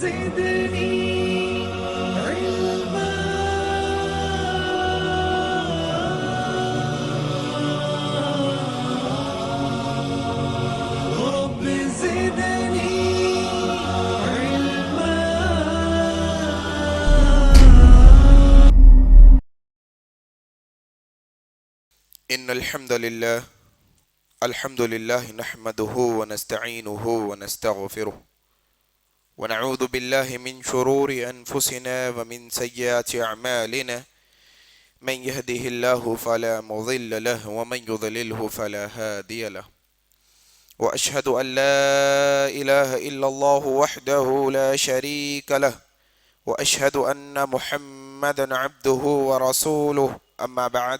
زدني علما رب زدني علما. إن الحمد لله نحمده ونستعينه ونستغفره ونعوذ بالله من شرور أنفسنا ومن سيئات أعمالنا من يهده الله فلا مضل له ومن يضلله فلا هادي له وأشهد أن لا إله إلا الله وحده لا شريك له وأشهد أن محمدا عبده ورسوله أما بعد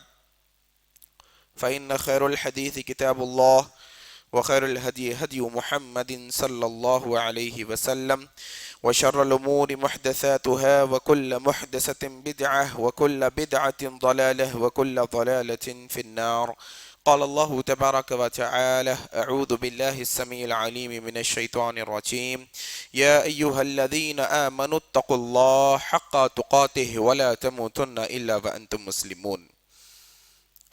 فإن خير الحديث كتاب الله وخير الهدي هدي محمد صلى الله عليه وسلم وشر الأمور محدثاتها وكل محدثة بدعة وكل بدعة ضلالة وكل ضلالة في النار. قال الله تبارك وتعالى: أعوذ بالله السميع العليم من الشيطان الرجيم. يا أيها الذين آمنوا اتقوا الله حق تقاته ولا تموتن إلا وأنتم مسلمون.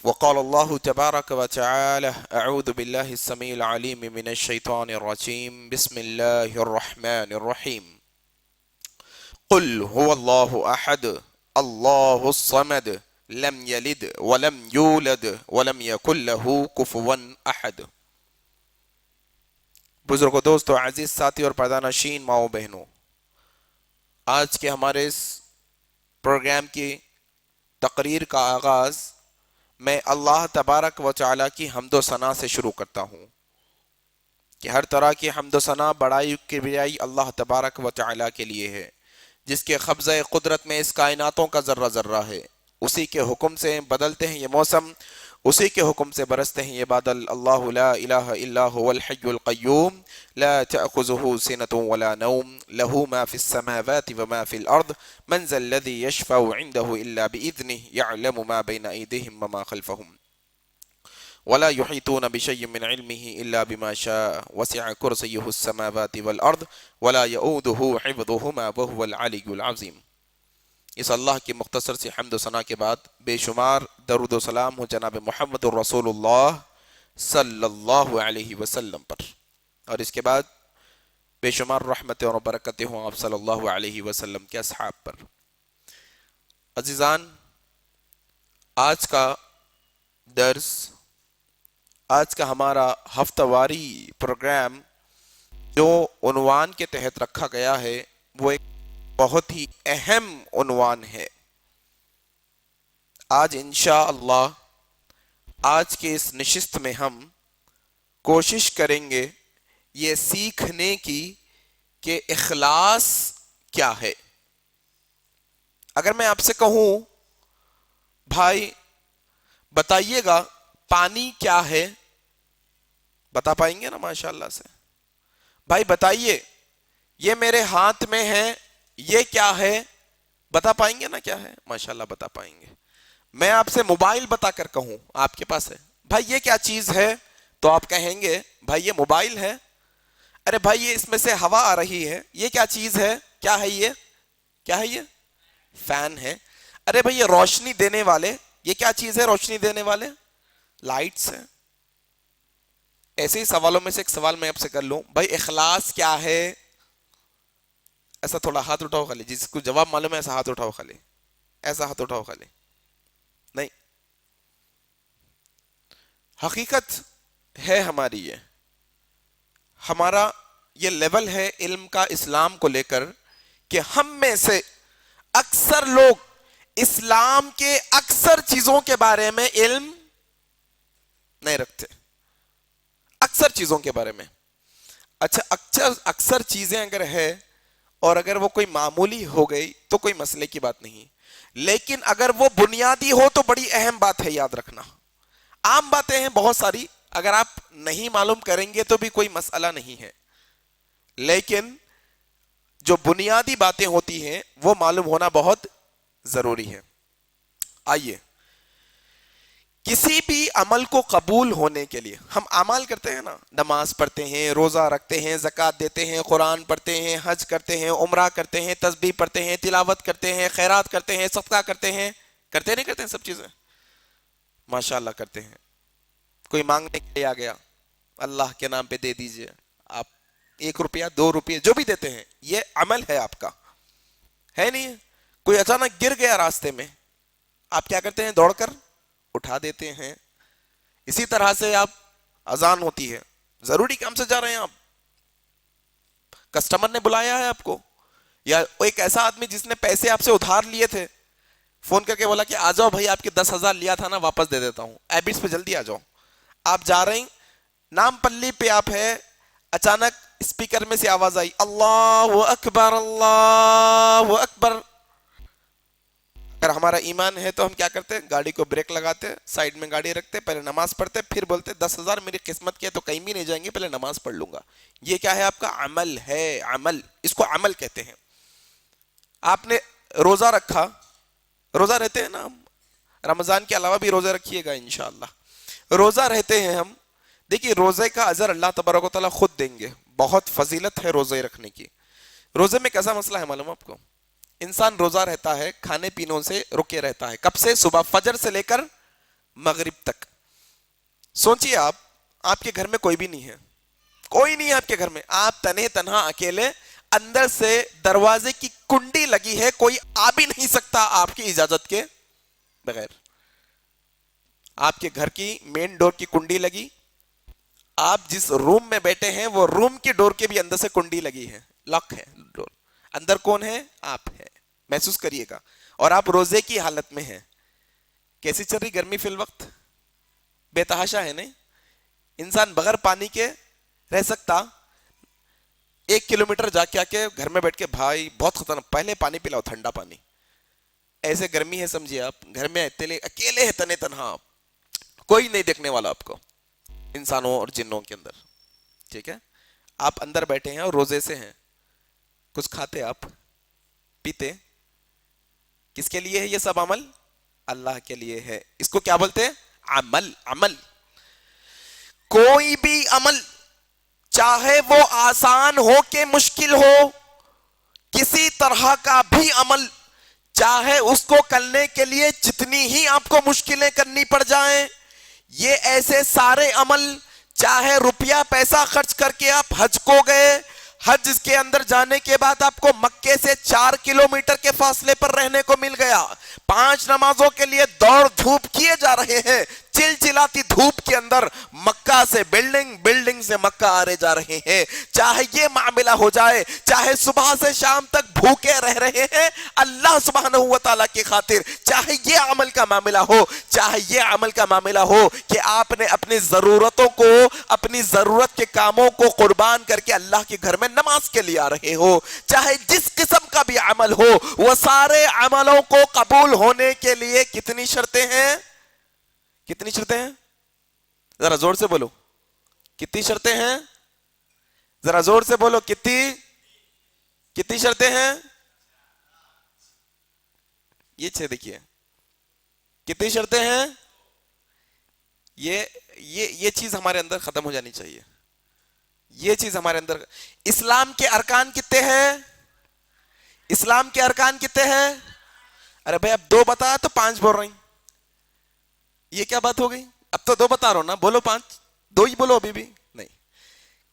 وقال الله تبارك وتعالى: أعوذ بالله السميع العليم من الشيطان الرجيم. بسم الله الرحمن الرحيم. قل هو الله أحد الله الصمد لم يلد ولم يولد ولم يكن له كفوا أحد. بزرگوں، دوستو، عزیز ساتھی اور پردہ-نشین ماؤں بہنوں، آج کے ہمارے اس پروگرام کی تقریر کا آغاز میں اللہ تبارک و تعالیٰ کی حمد و ثنا سے شروع کرتا ہوں کہ ہر طرح کی حمد و ثنا بڑائی کی بڑائی اللہ تبارک و تعالیٰ کے لیے ہے، جس کے قبضہ قدرت میں اس کائناتوں کا ذرہ ذرہ ہے. اسی کے حکم سے بدلتے ہیں یہ موسم، اسی کے حکم سے برستے ہیں یہ بادل. اللہ لا الہ الا هو الحی القیوم لا تأخذه سنة ولا نوم له ما في السماوات وما في الأرض من ذا الذي يشفع عنده إلا بإذنه يعلم ما بين أيديهم وما خلفهم ولا يحيطون بشيء من علمه إلا بما شاء وسع كرسيه السماوات والأرض ولا يؤوده حفظهما وهو العلي العظيم. اس اللہ کی مختصر سی حمد و ثنا کے بعد بے شمار درود و سلام ہو جناب محمد الرسول اللہ صلی اللہ علیہ وسلم پر، اور اس کے بعد بے شمار رحمتیں اور برکتیں ہوں آپ صلی اللہ علیہ وسلم کے اصحاب پر. عزیزان، آج کا درس، آج کا ہمارا ہفتہ واری پروگرام جو عنوان کے تحت رکھا گیا ہے وہ ایک بہت ہی اہم عنوان ہے. آج انشاءاللہ آج کے اس نشست میں ہم کوشش کریں گے یہ سیکھنے کی کہ اخلاص کیا ہے. اگر میں آپ سے کہوں بھائی بتائیے گا پانی کیا ہے، بتا پائیں گے نا ماشاءاللہ سے؟ بھائی بتائیے یہ میرے ہاتھ میں ہے، یہ کیا ہے؟ بتا پائیں گے نا کیا ہے؟ ماشاءاللہ بتا پائیں گے. میں آپ سے موبائل بتا کر کہوں آپ کے پاس ہے، بھائی یہ کیا چیز ہے؟ تو آپ کہیں گے بھائی یہ موبائل ہے. ارے بھائی یہ اس میں سے ہوا آ رہی ہے، یہ کیا چیز ہے؟ کیا ہے یہ؟ کیا ہے یہ؟ فین ہے. ارے بھائی یہ روشنی دینے والے، یہ کیا چیز ہے روشنی دینے والے؟ لائٹس ہیں. ایسے ہی سوالوں میں سے ایک سوال میں آپ سے کر لوں، بھائی اخلاص کیا ہے؟ ایسا تھوڑا ہاتھ اٹھاؤ خالی، جس کو جواب معلوم ہے ایسا ہاتھ اٹھاؤ خالی، ایسا ہاتھ اٹھاؤ خالی. نہیں، حقیقت ہے ہماری، یہ ہمارا یہ لیول ہے علم کا اسلام کو لے کر کہ ہم میں سے اکثر لوگ اسلام کے اکثر چیزوں کے بارے میں علم نہیں رکھتے، اکثر چیزوں کے بارے میں. اچھا اکثر چیزیں اگر ہے اور اگر وہ کوئی معمولی ہو گئی تو کوئی مسئلے کی بات نہیں، لیکن اگر وہ بنیادی ہو تو بڑی اہم بات ہے. یاد رکھنا، عام باتیں ہیں بہت ساری، اگر آپ نہیں معلوم کریں گے تو بھی کوئی مسئلہ نہیں ہے، لیکن جو بنیادی باتیں ہوتی ہیں وہ معلوم ہونا بہت ضروری ہے. آئیے کسی بھی عمل کو قبول ہونے کے لیے ہم اعمال کرتے ہیں نا، نماز پڑھتے ہیں، روزہ رکھتے ہیں، زکوٰۃ دیتے ہیں، قرآن پڑھتے ہیں، حج کرتے ہیں، عمرہ کرتے ہیں، تسبیح پڑھتے ہیں، تلاوت کرتے ہیں، خیرات کرتے ہیں، صدقہ کرتے ہیں، کرتے نہیں کرتے ہیں سب چیزیں؟ ماشاءاللہ کرتے ہیں۔ کوئی مانگنے کے لیے آ گیا، اللہ کے نام پہ دے دیجئے، آپ 1 روپیہ 2 روپیہ جو بھی دیتے ہیں، یہ عمل ہے آپ کا، ہے نہیں؟ کوئی اچانک گر گیا راستے میں، آپ کیا کرتے ہیں؟ دوڑ کر اٹھا دیتے ہیں۔ اسی طرح سے آپ، اذان ہوتی ہے، ضروری کام سے جا رہے ہیں آپ، کسٹمر نے بلایا ہے آپ کو، یا ایک ایسا آدمی جس نے پیسے آپ سے ادھار لیے تھے فون کر کے بولا کہ آ جاؤ بھائی، آپ کے 10,000 لیا تھا نا، واپس دے دیتا ہوں، ایبٹس پہ جلدی آ جاؤ۔ آپ جا رہے ہیں، نام پلی پہ آپ ہے، اچانک اسپیکر میں سے آواز آئی، اللہ اکبر اللہ اکبر۔ اگر ہمارا ایمان ہے تو ہم کیا کرتے ہیں؟ گاڑی کو بریک لگاتے، سائیڈ میں گاڑی رکھتے، پہلے نماز پڑھتے، پھر بولتے 10,000 میری قسمت کی ہے تو کہیں بھی نہیں جائیں گے، پہلے نماز پڑھ لوں گا۔ یہ کیا ہے؟ آپ کا عمل ہے، عمل، اس کو عمل کہتے ہیں۔ آپ نے روزہ رکھا، روزہ رہتے ہیں نا ہم، رمضان کے علاوہ بھی روزہ رکھیے گا انشاءاللہ۔ روزہ رہتے ہیں ہم، دیکھیے روزے کا اجر اللہ تبارک و تعالیٰ خود دیں گے، بہت فضیلت ہے روزے رکھنے کی۔ روزے میں کیسا مسئلہ ہے معلوم آپ کو؟ انسان روزہ رہتا ہے، کھانے پینوں سے رکے رہتا ہے، کب سے؟ صبح فجر سے لے کر مغرب تک۔ سوچئے آپ کے گھر میں کوئی بھی نہیں ہے، کوئی نہیں ہے آپ کے گھر میں، آپ تنہے تنہا اکیلے، اندر سے دروازے کی کنڈی لگی ہے، کوئی آ بھی نہیں سکتا آپ کی اجازت کے بغیر۔ آپ کے گھر کی مین ڈور کی کنڈی لگی، آپ جس روم میں بیٹھے ہیں وہ روم کی ڈور کے بھی اندر سے کنڈی لگی ہے، لاک ہے ڈور، اندر کون ہے؟ آپ ہے، محسوس کریے گا، اور آپ روزے کی حالت میں ہیں۔ کیسی چل رہی گرمی فی الوقت؟ بے تحاشا ہے نہیں؟ انسان بغیر پانی کے رہ سکتا؟ 1 کلومیٹر جا کے آ کے گھر میں بیٹھ کے، بھائی بہت خطرناک، پہلے پانی پلاؤ، ٹھنڈا پانی۔ ایسے گرمی ہے سمجھیے، آپ گھر میں اکیلے ہیں، تنے تنہا، کوئی نہیں دیکھنے والا آپ کو، انسانوں اور جنوں کے اندر، ٹھیک ہے؟ آپ اندر بیٹھے ہیں اور روزے سے ہیں، کچھ کھاتے، آپ پیتے، کس کے لیے ہے یہ سب عمل؟ اللہ کے لیے ہے۔ اس کو کیا بولتے ہیں؟ عمل۔ عمل، کوئی بھی عمل، چاہے وہ آسان ہو کہ مشکل ہو، کسی طرح کا بھی عمل، چاہے اس کو کرنے کے لیے جتنی ہی آپ کو مشکلیں کرنی پڑ جائیں، یہ ایسے سارے عمل، چاہے روپیہ پیسہ خرچ کر کے آپ حج کو گئے، حج کے اندر جانے کے بعد آپ کو مکے سے 4 کلومیٹر کے فاصلے پر رہنے کو مل گیا، 5 نمازوں کے لیے دوڑ دھوپ کیے جا رہے ہیں، چل چلاتی دھوپ کے اندر مکہ سے بلڈنگ، بلڈنگ سے مکہ آرے جا رہے ہیں، چاہے یہ معاملہ ہو جائے، چاہے صبح سے شام تک بھوکے رہ رہے ہیں اللہ سبحانہ و تعالیٰ کی خاطر، چاہے یہ عمل کا معاملہ ہو، چاہے یہ عمل کا معاملہ ہو کہ آپ نے اپنی ضرورتوں کو، اپنی ضرورت کے کاموں کو قربان کر کے اللہ کے گھر میں نماز کے لیے آ رہے ہو، چاہے جس قسم کا بھی عمل ہو، وہ سارے عملوں کو قبول ہونے کے لیے کتنی شرطیں ہیں؟ کتنی شرطیں ہیں؟ ذرا زور سے بولو، کتنی شرطیں ہیں؟ ذرا زور سے بولو، کتنی شرطیں ہیں؟ یہ دیکھیے کتنی شرطیں ہیں؟ یہ چیز ہمارے اندر ختم ہو جانی چاہیے، یہ چیز ہمارے اندر۔ اسلام کے ارکان کتنے ہیں؟ اسلام کے ارکان کتنے ہیں؟ ارے بھائی اب 2 بتایا تو 5 بول رہی، یہ کیا بات ہو گئی؟ اب تو 2 بتا رہا ہوں نا، بولو 5، 2 ہی بولو ابھی بھی نہیں۔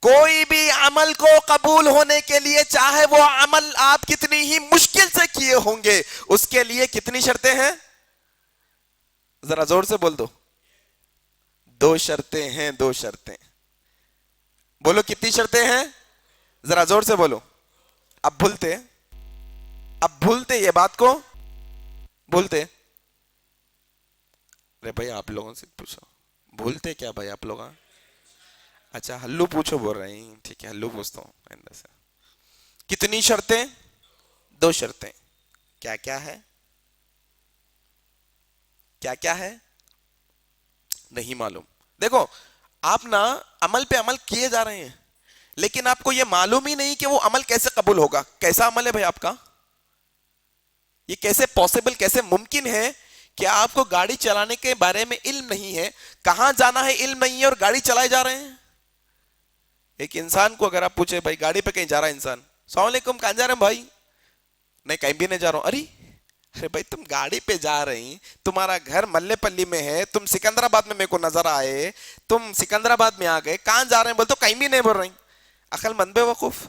کوئی بھی عمل کو قبول ہونے کے لیے، چاہے وہ عمل آپ کتنی ہی مشکل سے کیے ہوں گے، اس کے لیے کتنی شرطیں ہیں؟ ذرا زور سے بول دو، 2 شرطیں ہیں، 2 شرطیں۔ بولو کتنی شرطیں ہیں؟ ذرا زور سے بولو۔ اب بھولتے یہ بات کو، بھولتے؟ ارے بھائی آپ لوگوں سے پوچھو، بھولتے کیا بھائی آپ لوگ؟ اچھا ہلو پوچھو بول رہے ہیں، ٹھیک ہے ہلو پوچھتا ہوں اندر سے۔ کتنی شرطیں؟ 2 شرطیں۔ کیا کیا ہے؟ کیا کیا ہے؟ نہیں معلوم۔ دیکھو آپ نا عمل پہ عمل کیے جا رہے ہیں، لیکن آپ کو یہ معلوم ہی نہیں کہ وہ عمل کیسے قبول ہوگا۔ کیسا عمل ہے بھائی آپ کا؟ یہ کیسے پاسبل، کیسے ممکن ہے کیا آپ کو گاڑی چلانے کے بارے میں علم نہیں ہے؟ کہاں جانا ہے علم نہیں ہے اور گاڑی چلائے جا رہے ہیں. ایک انسان کو اگر آپ پوچھے بھائی گاڑی پہ کہیں جا رہا ہے انسان, السلام علیکم کہاں جا رہے ہیں بھائی؟ نہیں کہیں بھی نہیں جا رہا ہوں. ارے بھائی تم گاڑی پہ جا رہی, تمہارا گھر ملے پلی میں ہے, تم سکندرآباد میں میرے کو نظر آئے, تم سکندرآباد میں آ گئے, کہاں جا رہے ہیں بول تو کہیں بھی نہیں بول رہی. عقل مند بے وقوف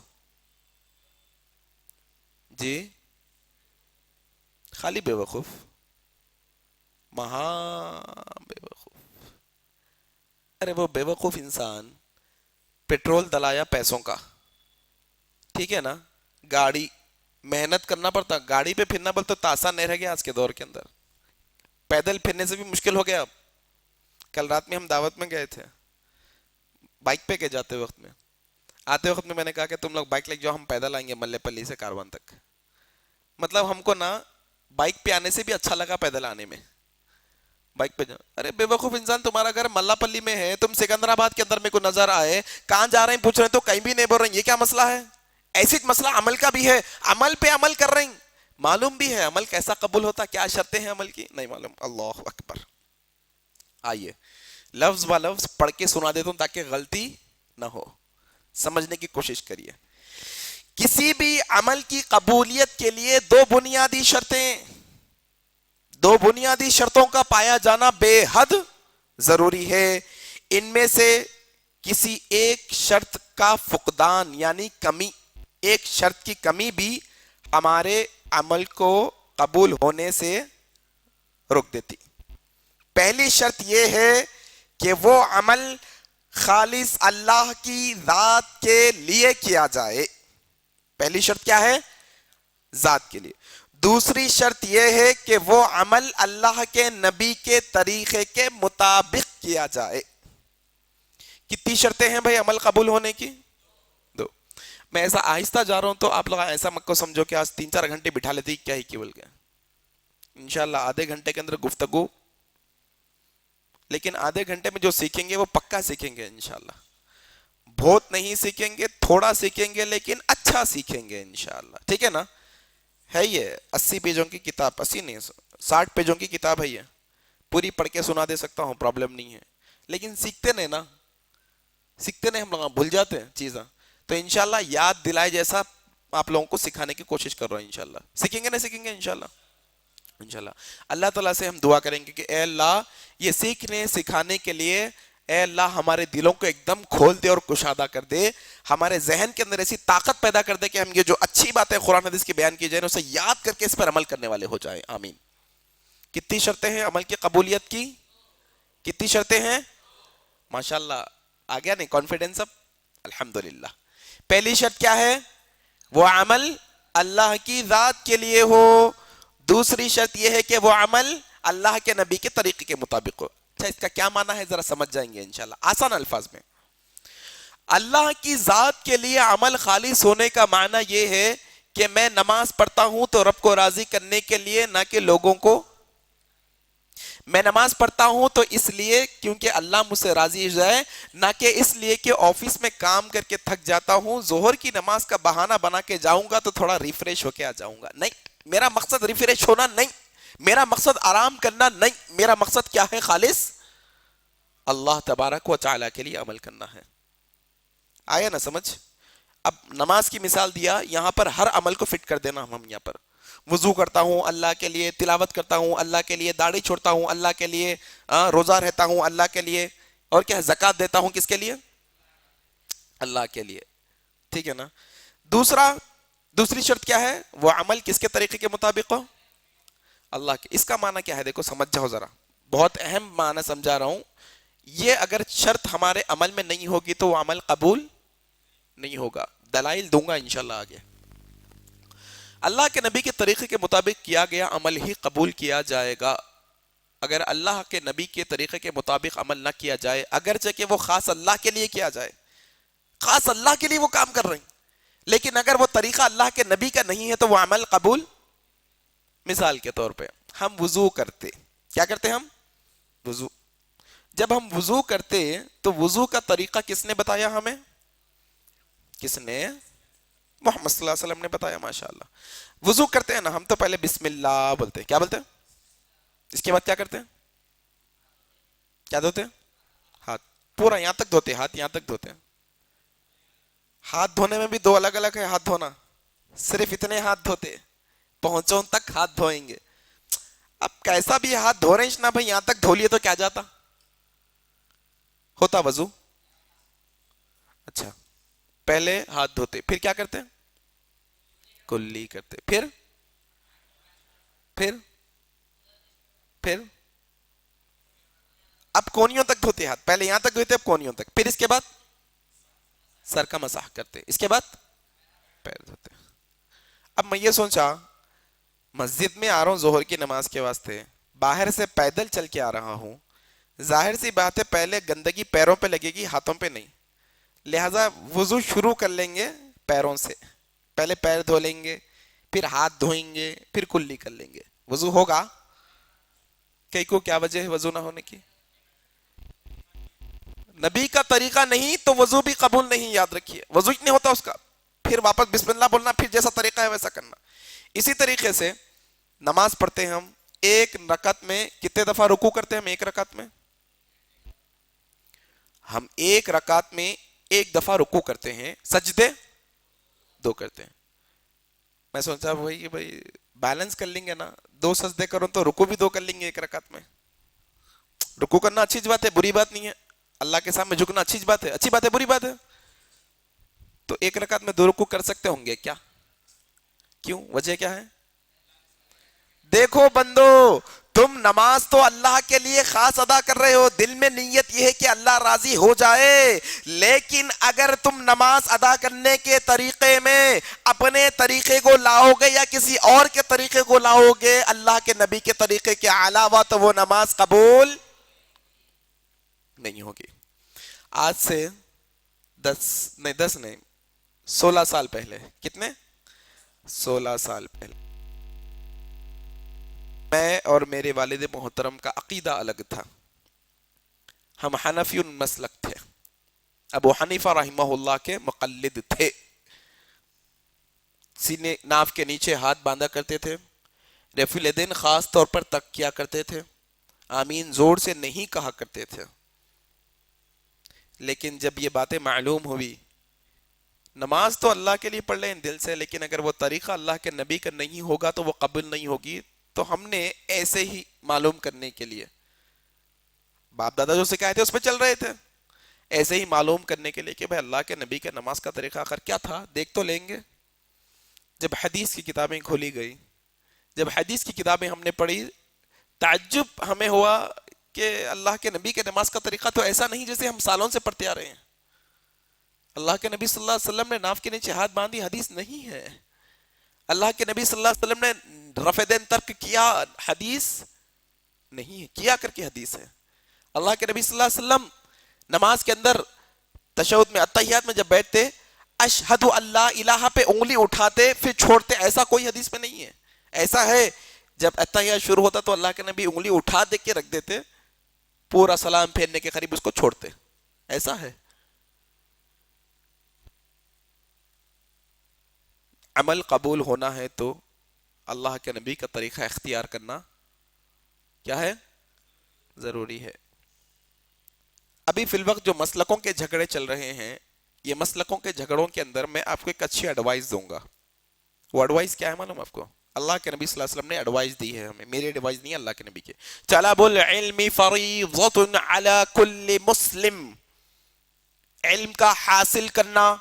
جی, خالی بے وقوف, مہا بے وقوف. ارے وہ بے وقوف انسان پیٹرول دلایا پیسوں کا, ٹھیک ہے نا, گاڑی محنت کرنا پڑتا, گاڑی پہ پھرنا بولتے تو آسان نہیں رہ گیا آج کے دور کے اندر, پیدل پھرنے سے بھی مشکل ہو گیا. اب کل رات میں ہم دعوت میں گئے تھے, بائک پہ کے جاتے وقت میں, آتے وقت میں میں نے کہا کہ تم لوگ بائک لے جاؤ, ہم پیدل آئیں گے ملے پلی سے کاروان تک. مطلب ہم کو نا بائک پہ آنے سے بھی اچھا لگا پیدل آنے میں, بائک پہ جاؤ. ارے بے وقوف انسان, تمہارا گھر ملا پلی میں ہے, تم سکندرآباد کے اندر میرے کو نظر آئے, کہاں جا رہے ہیں پوچھ رہے ہیں تو کہیں بھی نہیں بول رہے ہیں, یہ کیا مسئلہ ہے؟ ایسی مسئلہ عمل کا بھی ہے, عمل پہ عمل کر رہے ہیں, معلوم بھی ہے عمل کیسا قبول ہوتا, کیا شرطیں ہیں عمل کی, نہیں معلوم. اللہ اکبر. آئیے لفظ با لفظ پڑھ کے سنا دیتا ہوں تاکہ غلطی نہ ہو, سمجھنے کی کوشش کریے. کسی بھی عمل کی قبولیت کے لیے دو بنیادی شرطیں, دو بنیادی شرطوں کا پایا جانا بے حد ضروری ہے. ان میں سے کسی ایک شرط کا فقدان یعنی کمی, ایک شرط کی کمی بھی ہمارے عمل کو قبول ہونے سے روک دیتی. پہلی شرط یہ ہے کہ وہ عمل خالص اللہ کی ذات کے لیے کیا جائے. پہلی شرط کیا ہے؟ ذات کے لیے. دوسری شرط یہ ہے کہ وہ عمل اللہ کے نبی کے طریقے کے مطابق کیا جائے. کتنی شرطیں ہیں بھائی عمل قبول ہونے کی؟ دو. میں ایسا آہستہ جا رہا ہوں تو آپ لوگ ایسا مت کو سمجھو کہ آج 3-4 گھنٹے بٹھا لیتے کیا ہی کیول گیا. انشاءاللہ آدھے گھنٹے کے اندر گفتگو, لیکن آدھے گھنٹے میں جو سیکھیں گے وہ پکا سیکھیں گے انشاءاللہ. بہت نہیں سیکھیں گے, تھوڑا سیکھیں گے, لیکن اچھا سیکھیں گے انشاءاللہ, ٹھیک ہے نا. ہے یہ 80 پیجوں کی کتاب, 80 نہیں 60 پیجوں کی کتاب ہے, یہ پوری پڑھ کے سنا دے سکتا ہوں, پرابلم نہیں ہے, لیکن سیکھتے نہیں نا, سیکھتے نہیں, ہم لوگ بھول جاتے ہیں چیزیں. تو انشاءاللہ یاد دلائے جیسا آپ لوگوں کو سکھانے کی کوشش کر رہا ہوں. انشاءاللہ سیکھیں گے, نہیں سیکھیں گے انشاءاللہ. انشاءاللہ اللہ تعالیٰ سے ہم دعا کریں گے کہ اے اللہ یہ سیکھنے سکھانے کے لیے اے اللہ ہمارے دلوں کو ایک دم کھول دے اور کشادہ کر دے, ہمارے ذہن کے اندر ایسی طاقت پیدا کر دے کہ ہم یہ جو اچھی باتیں قرآن حدیث کی بیان کی جائیں اسے یاد کر کے اس پر عمل کرنے والے ہو جائیں. آمین. کتنی شرطیں ہیں عمل کی قبولیت کی؟ کتنی شرطیں ہیں؟ ماشاءاللہ آ گیا نہیں کانفیڈنس اب, الحمدللہ. پہلی شرط کیا ہے؟ وہ عمل اللہ کی ذات کے لیے ہو. دوسری شرط یہ ہے کہ وہ عمل اللہ کے نبی کے طریقے کے مطابق ہو. اچھا اس کا کیا معنی ہے ذرا سمجھ جائیں گے انشاءاللہ آسان الفاظ میں. اللہ کی ذات کے لیے عمل خالص ہونے کا معنی یہ ہے کہ میں نماز پڑھتا ہوں تو رب کو راضی کرنے کے لیے, نہ کہ لوگوں کو. میں نماز پڑھتا ہوں تو اس لیے کیونکہ اللہ مجھ سے راضی ہو جائے, نہ کہ اس لیے کہ آفس میں کام کر کے تھک جاتا ہوں, ظہر کی نماز کا بہانہ بنا کے جاؤں گا تو تھوڑا ریفریش ہو کے آ جاؤں گا. نہیں, میرا مقصد ریفریش ہونا نہیں, میرا مقصد آرام کرنا نہیں, میرا مقصد کیا ہے؟ خالص اللہ تبارک و تعالی کے لیے عمل کرنا ہے. آیا نا سمجھ؟ اب نماز کی مثال دیا, یہاں پر ہر عمل کو فٹ کر دینا. ہم یہاں پر وضو کرتا ہوں اللہ کے لیے, تلاوت کرتا ہوں اللہ کے لیے, داڑھی چھوڑتا ہوں اللہ کے لیے, روزہ رہتا ہوں اللہ کے لیے, اور کیا زکوٰۃ دیتا ہوں کس کے لیے؟ اللہ کے لیے, ٹھیک ہے نا. دوسری شرط کیا ہے؟ وہ عمل کس کے طریقے کے مطابق ہو؟ اللہ کے. اس کا معنی کیا ہے دیکھو سمجھ جاؤ ذرا, بہت اہم معنی سمجھا رہا ہوں. یہ اگر شرط ہمارے عمل میں نہیں ہوگی تو وہ عمل قبول نہیں ہوگا. دلائل دوں گا انشاءاللہ آگے. اللہ کے نبی کے طریقے کے مطابق کیا گیا عمل ہی قبول کیا جائے گا. اگر اللہ کے نبی کے طریقے کے مطابق عمل نہ کیا جائے, اگرچہ کہ وہ خاص اللہ کے لیے کیا جائے, خاص اللہ کے لیے وہ کام کر رہے ہیں, لیکن اگر وہ طریقہ اللہ کے نبی کا نہیں ہے تو وہ عمل قبول. مثال کے طور پہ ہم وضو کرتے, کیا کرتے ہم؟ وضو. جب ہم وضو کرتے تو وضو کا طریقہ کس نے بتایا ہمیں؟ کس نے؟ محمد صلی اللہ علیہ وسلم نے بتایا. ماشاءاللہ. وضو کرتے ہیں نا ہم تو پہلے بسم اللہ بولتے ہیں. کیا بولتے ہیں؟ اس کے بعد کیا کرتے ہیں؟ کیا دھوتے ہیں؟ ہاتھ پورا یہاں تک دھوتے ہیں، ہاتھ یہاں تک دھوتے ہیں. ہاتھ دھونے میں بھی دو الگ الگ ہے ہاتھ دھونا. صرف اتنے ہاتھ دھوتے، پہنچوں تک ہاتھ دھوئیں گے. اب کیسا بھی ہاتھ دھو رہے ہیں نا بھائی، یہاں تک دھو لیے تو کیا جاتا؟ ہوتا وضو. اچھا، پہلے ہاتھ دھوتے، پھر کیا کرتے؟ کلی کرتے، پھر پھر پھر اب کونیوں تک دھوتے ہاتھ. پہلے یہاں تک دھوتے، اب کونیوں تک. پھر اس کے بعد سر کا مسح کرتے، اس کے بعد پیر دھوتے. اب میں یہ سوچا مسجد میں آ رہا ہوں ظہر کی نماز کے واسطے، باہر سے پیدل چل کے آ رہا ہوں، ظاہر سی بات ہے پہلے گندگی پیروں پہ لگے گی، ہاتھوں پہ نہیں. لہذا وضو شروع کر لیں گے پیروں سے. پہلے پیر دھو لیں گے، پھر ہاتھ دھوئیں گے، پھر کلی کر لیں گے. وضو ہوگا؟ کئی کو کیا وجہ ہے وضو نہ ہونے کی؟ نبی کا طریقہ نہیں تو وضو بھی قبول نہیں. یاد رکھیے وضو نہیں ہوتا اس کا، پھر واپس بسم اللہ بولنا، پھر جیسا طریقہ ہے ویسا کرنا. اسی طریقے سے نماز پڑھتے ہیں ہم، ایک رکعت میں کتنے دفعہ رکوع کرتے ہیں؟ ہم ایک رکعت میں ایک رکعت میں ایک دفعہ رکوع کرتے ہیں، سجدے دو کرتے ہیں. میں سوچا بھائی بیلنس کر لیں گے نا، دو سجدے کروں تو رکوع بھی دو کر لیں گے ایک رکعت میں. رکوع کرنا اچھی بات ہے، بری بات نہیں ہے. اللہ کے سامنے جھکنا اچھی بات ہے، اچھی بات ہے، بری بات ہے. تو ایک رکعت میں دو رکوع کر سکتے ہوں گے کیا؟ کیوں؟ وجہ کیا ہے؟ دیکھو بندو، تم نماز تو اللہ کے لیے خاص ادا کر رہے ہو، دل میں نیت یہ ہے کہ اللہ راضی ہو جائے. لیکن اگر تم نماز ادا کرنے کے طریقے میں اپنے طریقے کو لاؤ گے یا کسی اور کے طریقے کو لاؤ گے اللہ کے نبی کے طریقے کے علاوہ، تو وہ نماز قبول نہیں ہوگی. آج سے 16 سال پہلے، کتنے؟ 16 سال پہلے میں اور میرے والد محترم کا عقیدہ الگ تھا. ہم حنفی مسلک تھے، ابو حنیفہ رحمہ اللہ کے مقلد تھے. سینے ناف کے نیچے ہاتھ باندھا کرتے تھے، رفیع الیدین خاص طور پر تک کیا کرتے تھے، آمین زور سے نہیں کہا کرتے تھے. لیکن جب یہ باتیں معلوم ہوئی، نماز تو اللہ کے لیے پڑھ لیں دل سے، لیکن اگر وہ طریقہ اللہ کے نبی کا نہیں ہوگا تو وہ قبول نہیں ہوگی. تو ہم نے ایسے ہی معلوم کرنے کے لیے، باپ دادا جو سکھائے تھے اس پہ چل رہے تھے، ایسے ہی معلوم کرنے کے لیے کہ بھائی اللہ کے نبی کے نماز کا طریقہ آخر کیا تھا، دیکھ تو لیں گے. جب حدیث کی کتابیں کھولی گئی، جب حدیث کی کتابیں ہم نے پڑھی، تعجب ہمیں ہوا کہ اللہ کے نبی کے نماز کا طریقہ تو ایسا نہیں جیسے ہم سالوں سے پڑھتے آ رہے ہیں. اللہ کے نبی صلی اللہ علیہ وسلم نے ناف کے نیچے ہاتھ باندھی، حدیث نہیں ہے. اللہ کے نبی صلی اللہ علیہ وسلم نے رفع دین ترک کیا، حدیث نہیں ہے. کیا کر کے حدیث ہے. اللہ کے نبی صلی اللہ علیہ وسلم نماز کے اندر تشہد میں اتحیات میں جب بیٹھتے، اشہد اللہ الہ پہ انگلی اٹھاتے پھر چھوڑتے، ایسا کوئی حدیث میں نہیں ہے. ایسا ہے جب اتحیات شروع ہوتا تو اللہ کے نبی انگلی اٹھا دے کے رکھ دیتے، پورا سلام پھیرنے کے قریب اس کو چھوڑتے. ایسا ہے. عمل قبول ہونا ہے تو اللہ کے نبی کا طریقہ اختیار کرنا کیا ہے؟ ضروری ہے. ابھی فی الوقت جو مسلکوں کے جھگڑے چل رہے ہیں، یہ مسلکوں کے جھگڑوں کے اندر میں آپ کو ایک اچھی ایڈوائز دوں گا. وہ ایڈوائز کیا ہے معلوم آپ کو؟ اللہ کے نبی صلی اللہ علیہ وسلم نے ایڈوائز دی ہے ہمیں، میری ایڈوائز نہیں، اللہ کے نبی کے. طلب العلم فریضۃ علی کل مسلم، علم کا حاصل کرنا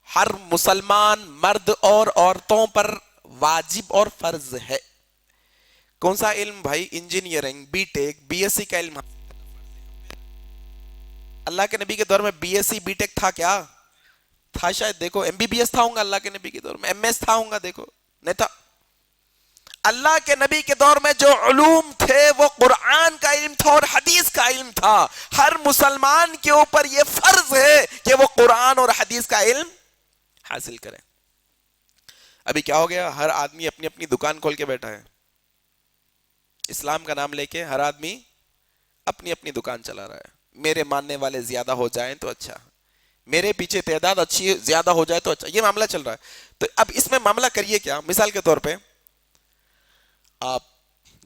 ہر مسلمان مرد اور عورتوں پر واجب اور فرض ہے. کون سا علم بھائی؟ Engineering, B Tech, B S C کا علم. اللہ کے نبی کے دور میں B S C B Tech تھا کیا؟ تھا شاید. دیکھو ایم بی بی ایس تھا ہوں گا اللہ کے نبی کے دور میں، ایم ایس تھا ہوں گا، دیکھو نہیں تھا. اللہ کے نبی کے دور میں جو علوم تھے وہ قرآن کا علم تھا اور حدیث کا علم تھا. ہر مسلمان کے اوپر یہ فرض ہے کہ وہ قرآن اور حدیث کا علم حاصل کریں. ابھی کیا ہو گیا؟ ہر آدمی اپنی اپنی دکان کھول کے بیٹھا ہے، اسلام کا نام لے کے ہر آدمی اپنی اپنی دکان چلا رہا ہے. میرے ماننے والے زیادہ ہو جائیں تو اچھا، میرے پیچھے تعداد اچھی زیادہ ہو جائے تو اچھا، یہ معاملہ چل رہا ہے. تو اب اس میں معاملہ کریے کیا؟ مثال کے طور پہ آپ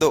2।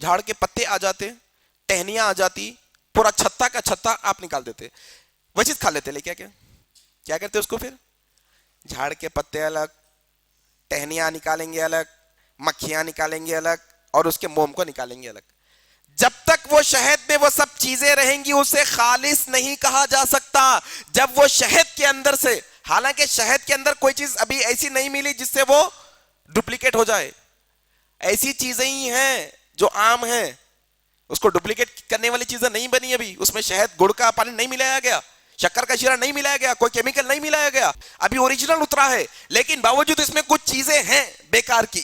جھاڑ کے پتے آ جاتے, ٹہنیاں آ جاتی, پورا چھتا کا چھتا آپ نکال دیتے, وہ چیز کھا لیتے. لے کیا کرتے اس کو پھر؟ جھاڑ کے پتے الگ, ٹہنیاں نکالیں گے الگ, مکھیاں نکالیں گے الگ, اور اس کے موم کو نکالیں گے الگ. جب تک وہ شہد میں وہ سب چیزیں رہیں گی اسے خالص نہیں کہا جا سکتا. جب وہ شہد کے اندر سے, حالانکہ شہد کے اندر کوئی چیز ابھی ایسی نہیں ملی جس سے وہ ڈپلیکیٹ ہو جائے, ایسی چیزیں ہی ہیں جو عام ہیں, اس کو ڈپلیکیٹ کرنے والی چیزیں نہیں بنی ابھی. اس میں شہد, گڑ کا پانی نہیں ملایا گیا, شکر کا شیرہ نہیں ملایا گیا, کوئی کیمیکل نہیں ملایا گیا, ابھی اوریجنل اترا ہے. لیکن باوجود اس میں کچھ چیزیں ہیں بیکار کی.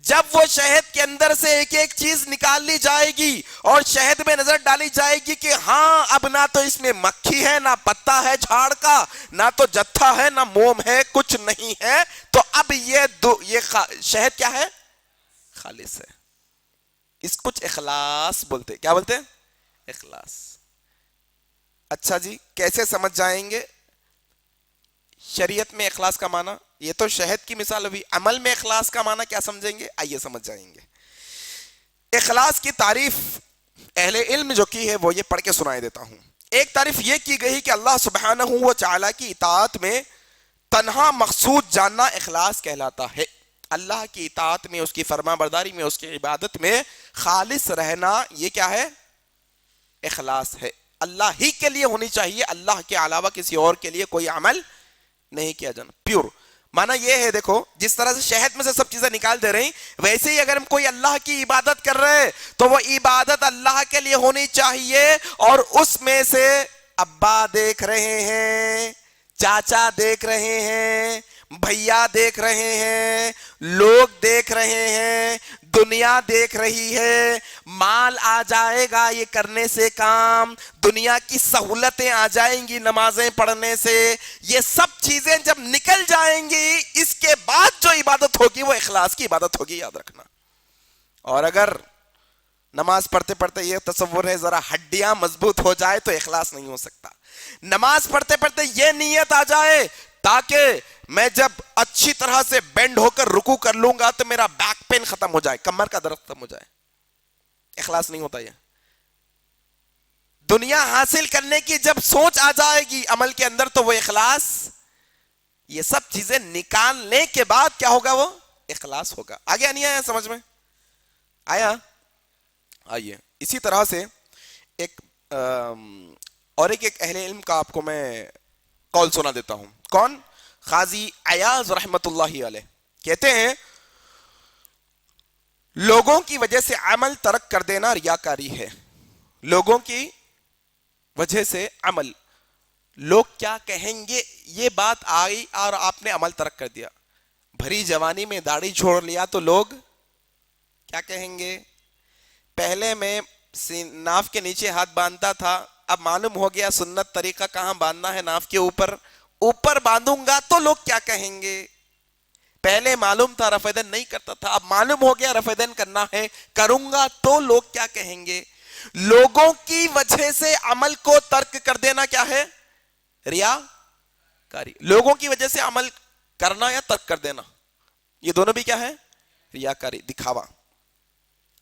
جب وہ شہد کے اندر سے ایک ایک چیز نکال لی جائے گی اور شہد میں نظر ڈالی جائے گی کہ ہاں اب نہ تو اس میں مکھی ہے, نہ پتا ہے جھاڑ کا, نہ تو جتھا ہے, نہ موم ہے, کچھ نہیں ہے, تو اب یہ شہد کیا ہے؟ خالص ہے. اس کچھ اخلاص بولتے. کیا بولتے ہیں؟ اخلاص. اچھا جی, کیسے سمجھ جائیں گے شریعت میں اخلاص کا معنی؟ یہ تو شہد کی مثال ہوئی, عمل میں اخلاص کا معنی کیا سمجھیں گے؟ آئیے سمجھ جائیں گے. اخلاص کی تعریف اہل علم جو کی ہے وہ یہ پڑھ کے سنائے دیتا ہوں. ایک تعریف یہ کی گئی کہ اللہ سبحانہ و تعالی کی اطاعت میں تنہا مقصود جاننا اخلاص کہلاتا ہے. اللہ کی اطاعت میں, اس کی فرما برداری میں, اس کی عبادت میں خالص رہنا, یہ کیا ہے؟ اخلاص ہے. اللہ ہی کے لیے ہونی چاہیے, اللہ کے علاوہ کسی اور کے لیے کوئی عمل نہیں کیا جانا. پیور معنی یہ ہے, دیکھو جس طرح سے شہد میں سے سب چیزیں نکال دے رہے ہیں, ویسے ہی اگر ہم کوئی اللہ کی عبادت کر رہے ہیں تو وہ عبادت اللہ کے لیے ہونی چاہیے. اور اس میں سے ابا دیکھ رہے ہیں, چاچا دیکھ رہے ہیں, بھیا دیکھ رہے ہیں, لوگ دیکھ رہے ہیں, دنیا دیکھ رہی ہے, مال آ جائے گا یہ کرنے سے کام, دنیا کی سہولتیں آ جائیں گی نمازیں پڑھنے سے, یہ سب چیزیں جب نکل جائیں گی اس کے بعد جو عبادت ہوگی وہ اخلاص کی عبادت ہوگی, یاد رکھنا. اور اگر نماز پڑھتے پڑھتے یہ تصور ہے ذرا ہڈیاں مضبوط ہو جائے تو اخلاص نہیں ہو سکتا. نماز پڑھتے پڑھتے یہ نیت آ جائے تاکہ میں جب اچھی طرح سے بینڈ ہو کر رکوع کر لوں گا تو میرا بیک پین ختم ہو جائے, کمر کا درد ختم ہو جائے, اخلاص نہیں ہوتا. یہ دنیا حاصل کرنے کی جب سوچ آ جائے گی عمل کے اندر تو وہ اخلاص, یہ سب چیزیں نکالنے کے بعد کیا ہوگا؟ وہ اخلاص ہوگا. آگے نہیں آیا سمجھ میں؟ آیا؟ آئیے اسی طرح سے ایک اور ایک اہل علم کا آپ کو میں قول سنا دیتا ہوں. کون؟ قاضی عیاض رحمت اللہ علیہ کہتے ہیں لوگوں کی وجہ سے عمل ترک کر دینا ریاکاری ہے. لوگوں کی وجہ سے عمل, لوگ کیا کہیں گے یہ بات آئی اور آپ نے عمل ترک کر دیا. بھری جوانی میں داڑھی چھوڑ لیا تو لوگ کیا کہیں گے؟ پہلے میں ناف کے نیچے ہاتھ باندھتا تھا, اب معلوم ہو گیا سنت طریقہ کہاں باندھنا ہے, ناف کے اوپر باندھوں گا تو لوگ کیا کہیں گے؟ پہلے معلوم تھا رفع دین نہیں کرتا تھا, اب معلوم ہو گیا رفع دین کرنا ہے, کروں گا تو لوگ کیا کہیں گے؟ لوگوں کی وجہ سے عمل کو ترک کر دینا کیا ہے؟ ریاکاری. لوگوں کی وجہ سے عمل کرنا یا ترک کر دینا, یہ دونوں بھی کیا ہے؟ ریاکاری, دکھاوا.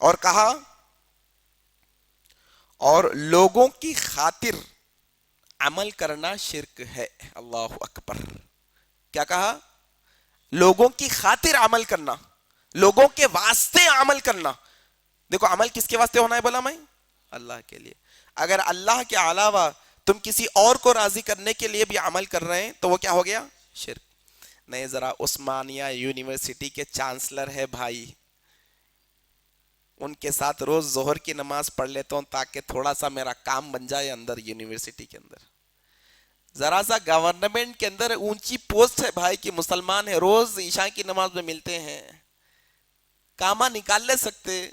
اور کہا اور لوگوں کی خاطر عمل کرنا شرک ہے. اللہ اکبر. کیا کہا؟ لوگوں کی خاطر عمل کرنا, لوگوں کے واسطے عمل کرنا. دیکھو عمل کس کے واسطے ہونا ہے بولا میں؟ اللہ کے لیے. اگر اللہ کے علاوہ تم کسی اور کو راضی کرنے کے لیے بھی عمل کر رہے ہیں تو وہ کیا ہو گیا؟ شرک. نہیں, ذرا عثمانیہ یونیورسٹی کے چانسلر ہے بھائی, ان کے ساتھ روز ظہر کی نماز پڑھ لیتا ہوں تاکہ تھوڑا سا میرا کام بن جائے اندر یونیورسٹی کے اندر. ذرا سا گورنمنٹ کے اندر اونچی پوسٹ ہے بھائی کہ مسلمان ہے, روز عشاء کی نماز میں ملتے ہیں, کاما نکال لے سکتے,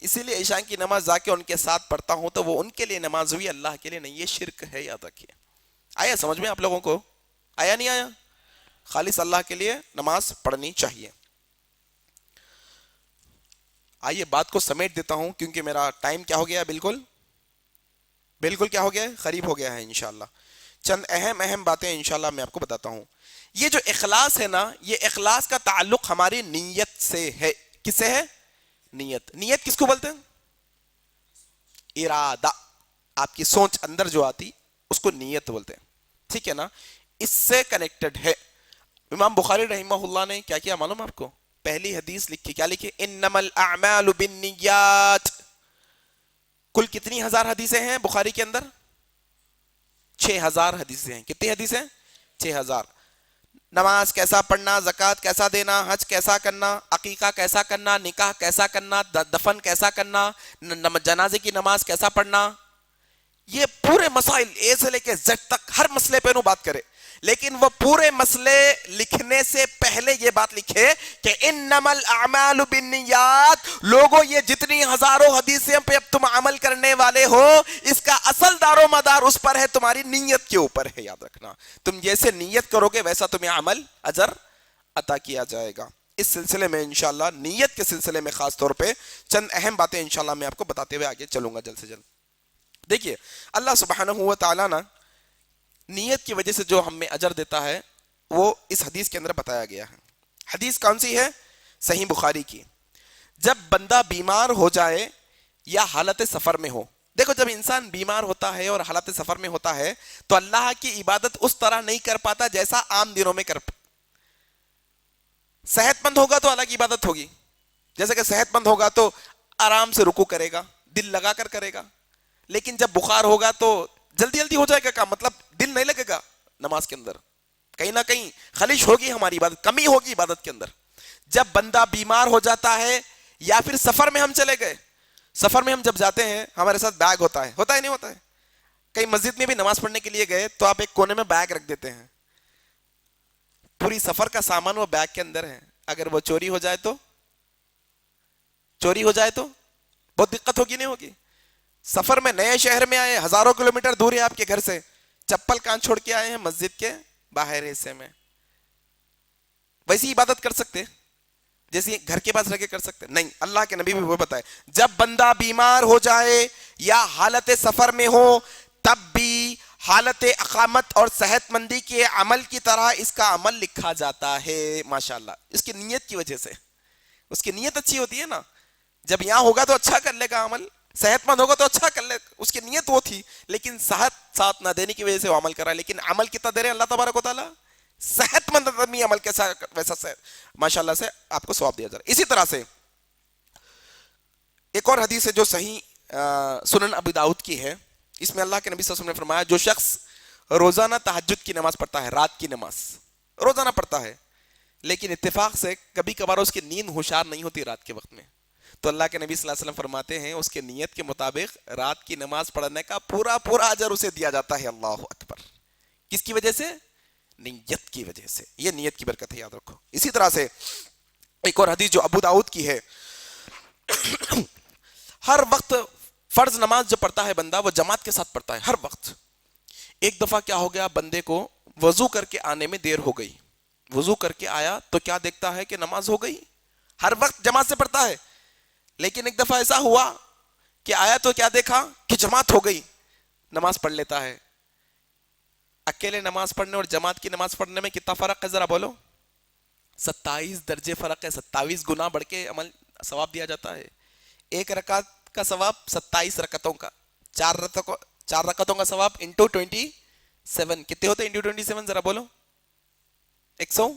اسی لیے عشاء کی نماز جا کے ان کے ساتھ پڑھتا ہوں تو وہ ان کے لیے نماز ہوئی, اللہ کے لیے نہیں. یہ شرک ہے, یاد رکھیے. آیا سمجھ میں آپ لوگوں کو؟ آیا نہیں آیا؟ خالص اللہ کے لیے نماز پڑھنی چاہیے. آئیے بات کو سمیٹ دیتا ہوں کیونکہ میرا ٹائم کیا ہو گیا ہے, بالکل کیا ہو گیا ہے, قریب ہو گیا ہے. انشاءاللہ چند اہم باتیں انشاءاللہ میں آپ کو بتاتا ہوں. یہ جو اخلاص ہے نا, یہ اخلاص کا تعلق ہماری نیت سے ہے. کس سے ہے؟ نیت. نیت کس کو بولتے ہیں؟ ارادہ. آپ کی سوچ اندر جو آتی اس کو نیت بولتے ہیں. ٹھیک ہے نا؟ اس سے کنیکٹڈ ہے. امام بخاری رحمہ اللہ نے کیا کیا معلوم آپ کو؟ پہلی حدیث لکھی. کیا لکھی؟ انما الاعمال بالنیات. کل کتنی ہزار حدیثیں ہیں بخاری کے اندر؟ 6000 حدیثیں ہیں. کتنی حدیثیں؟ 6000. نماز کیسا پڑھنا، زکوٰۃ کیسا دینا، حج کیسا کرنا، عقیقہ کیسا کرنا، نکاح کیسا کرنا، دفن کیسا کرنا، جنازے کی نماز کیسا پڑھنا، یہ پورے مسائل اے سے لے کے زیڈ تک ہر مسئلے پہ بات کرے. لیکن وہ پورے مسئلے لکھنے سے پہلے یہ بات لکھے کہ انما الاعمال بالنیات. لوگوں یہ جتنی ہزاروں حدیثیں پہ اب تم عمل کرنے والے ہو، اس کا اصل دار و مدار اس پر ہے، تمہاری نیت کے اوپر ہے. یاد رکھنا، تم جیسے نیت کرو گے ویسا تمہیں عمل اجر عطا کیا جائے گا. اس سلسلے میں انشاءاللہ نیت کے سلسلے میں خاص طور پہ چند اہم باتیں انشاءاللہ میں آپ کو بتاتے ہوئے آگے چلوں گا جلد سے جلد. دیکھیے اللہ سبحانہ و تعالیٰ نا نیت کی وجہ سے جو ہم میں اجر دیتا ہے وہ اس حدیث کے اندر بتایا گیا ہے. حدیث کون سی ہے؟ صحیح بخاری کی. جب بندہ بیمار ہو جائے یا حالت سفر میں ہو. دیکھو جب انسان بیمار ہوتا ہے اور حالت سفر میں ہوتا ہے تو اللہ کی عبادت اس طرح نہیں کر پاتا جیسا عام دنوں میں کر پاتا. صحت مند ہوگا تو اللہ کی عبادت ہوگی. جیسے کہ صحت مند ہوگا تو آرام سے رکوع کرے گا، دل لگا کر کرے گا. لیکن جب بخار ہوگا تو جلدی جلدی ہو جائے گا کام، مطلب دل نہیں لگے گا نماز کے اندر، کہیں نہ کہیں خلش ہوگی ہماری عبادت، کمی ہوگی عبادت کے اندر. جب بندہ بیمار ہو جاتا ہے یا پھر سفر میں ہم چلے گئے. سفر میں ہم جب جاتے ہیں ہمارے ساتھ بیگ ہوتا ہے نہیں ہوتا ہے؟ کئی مسجد میں بھی نماز پڑھنے کے لیے گئے تو آپ ایک کونے میں بیگ رکھ دیتے ہیں. پوری سفر کا سامان وہ بیگ کے اندر ہے. اگر وہ چوری ہو جائے تو بہت دقت ہوگی نہیں ہوگی؟ سفر میں نئے شہر میں آئے، ہزاروں کلومیٹر دور ہے آپ کے گھر سے، چپل کہاں چھوڑ کے آئے ہیں؟ مسجد کے باہر حصے میں. ویسی عبادت کر سکتے جیسے گھر کے پاس رہ کے کر سکتے؟ نہیں. اللہ کے نبی بھی وہ بتائے جب بندہ بیمار ہو جائے یا حالت سفر میں ہو تب بھی حالت اقامت اور صحت مندی کے عمل کی طرح اس کا عمل لکھا جاتا ہے. ماشاءاللہ اس کی نیت کی وجہ سے. اس کی نیت اچھی ہوتی ہے نا. جب یہاں ہوگا تو اچھا کر لے گا عمل، صحت مند ہوگا تو اچھا کر لے. اس کی نیت وہ تھی لیکن صحت ساتھ نہ دینے کی وجہ سے وہ عمل کرا. لیکن عمل کتنا دے رہے ہیں اللہ تبارک و تعالیٰ؟ صحت مند آدمی عمل کیسا ویسا ماشاءاللہ سے آپ کو ثواب دیا جا رہا ہے. اسی طرح سے ایک اور حدیث ہے جو صحیح سنن ابی داؤد کی ہے. اس میں اللہ کے نبی صلی اللہ علیہ وسلم نے فرمایا جو شخص روزانہ تہجد کی نماز پڑھتا ہے، رات کی نماز روزانہ پڑھتا ہے، لیکن اتفاق سے کبھی کبھار اس کی نیند ہوشیار نہیں ہوتی رات کے وقت میں، تو اللہ کے نبی صلی اللہ علیہ وسلم فرماتے ہیں اس کے نیت کے مطابق رات کی نماز پڑھنے کا پورا پورا اجر اسے دیا جاتا ہے. اللہ اکبر. کس کی وجہ سے؟ نیت کی وجہ سے. یہ نیت کی برکت ہے، یاد رکھو. اسی طرح سے ایک اور حدیث جو ابو داؤد کی ہے، ہر وقت فرض نماز جو پڑھتا ہے بندہ وہ جماعت کے ساتھ پڑھتا ہے ہر وقت. ایک دفعہ کیا ہو گیا، بندے کو وضو کر کے آنے میں دیر ہو گئی. وضو کر کے آیا تو کیا دیکھتا ہے کہ نماز ہو گئی. ہر وقت جماعت سے پڑھتا ہے، لیکن ایک دفعہ ایسا ہوا کہ آیا تو کیا دیکھا کہ جماعت ہو گئی. نماز پڑھ لیتا ہے. اکیلے نماز پڑھنے اور جماعت کی نماز پڑھنے میں کتنا فرق ہے ذرا بولو؟ 27 درجے فرق ہے. 27 گنا بڑھ کے عمل ثواب دیا جاتا ہے. ایک رکعت کا ثواب 27 رکعتوں کا، 4 رکعتوں کا ثواب انٹو 27. کتنے ہوتے ہیں انٹو 27 ذرا بولو؟ 100.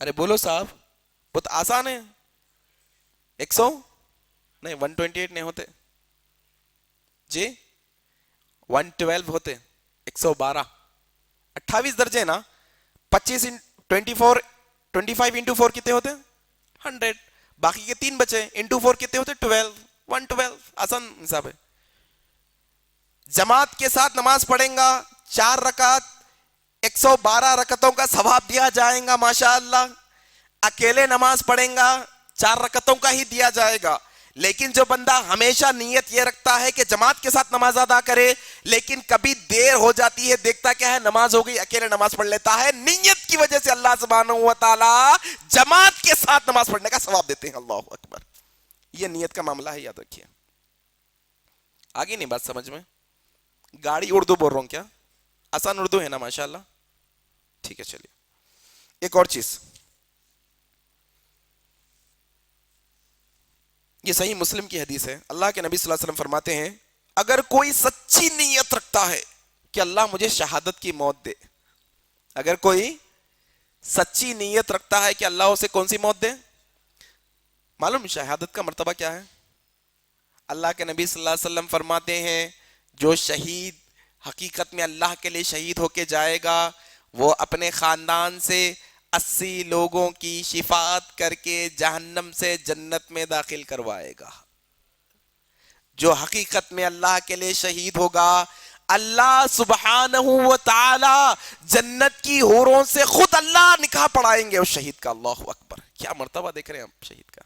ارے بولو صاحب، بہت آسان ہے. 100 نہیں، 128 نہیں ہوتے جی، 112 ہوتے. 112 28 درجے نا. 25 انٹو 4 کتنے ہوتے؟ 100. باقی کے 3 بچے انٹو 4 کتنے ہوتے؟ 12. 112 آسان حساب ہے. جماعت کے ساتھ نماز پڑھیں گا 4 رکعت 112 رکعتوں کا ثواب دیا جائے گا ماشاءاللہ. اکیلے نماز پڑھیں گا 4 رکعتوں کا ہی دیا جائے گا. لیکن جو بندہ ہمیشہ نیت یہ رکھتا ہے کہ جماعت کے ساتھ نماز ادا کرے، لیکن کبھی دیر ہو جاتی ہے، دیکھتا کیا ہے نماز ہو گئی، اکیلے نماز پڑھ لیتا ہے، نیت کی وجہ سے اللہ سبحانہ و تعالی جماعت کے ساتھ نماز پڑھنے کا ثواب دیتے ہیں. اللہ اکبر. یہ نیت کا معاملہ ہے، یاد رکھیے. آگے نہیں بات سمجھ میں؟ گاڑی اردو بول رہا ہوں کیا؟ آسان اردو ہے نا ماشاءاللہ. ٹھیک ہے چلیے. ایک اور چیز، یہ صحیح مسلم کی حدیث ہے. اللہ کے نبی صلی اللہ علیہ وسلم فرماتے ہیں اگر کوئی سچی نیت رکھتا ہے کہ اللہ مجھے شہادت کی موت دے، اگر کوئی سچی نیت رکھتا ہے کہ اللہ اسے کون سی موت دے، معلوم شہادت کا مرتبہ کیا ہے؟ اللہ کے نبی صلی اللہ علیہ وسلم فرماتے ہیں جو شہید حقیقت میں اللہ کے لیے شہید ہو کے جائے گا وہ اپنے خاندان سے 80 لوگوں کی شفاعت کر کے جہنم سے جنت میں داخل کروائے گا. جو حقیقت میں اللہ کے لیے شہید ہوگا اللہ سبحانہ و تعالی جنت کی حوروں سے خود اللہ نکاح پڑھائیں گے اس شہید کا. اللہ اکبر، کیا مرتبہ دیکھ رہے ہیں ہم شہید کا.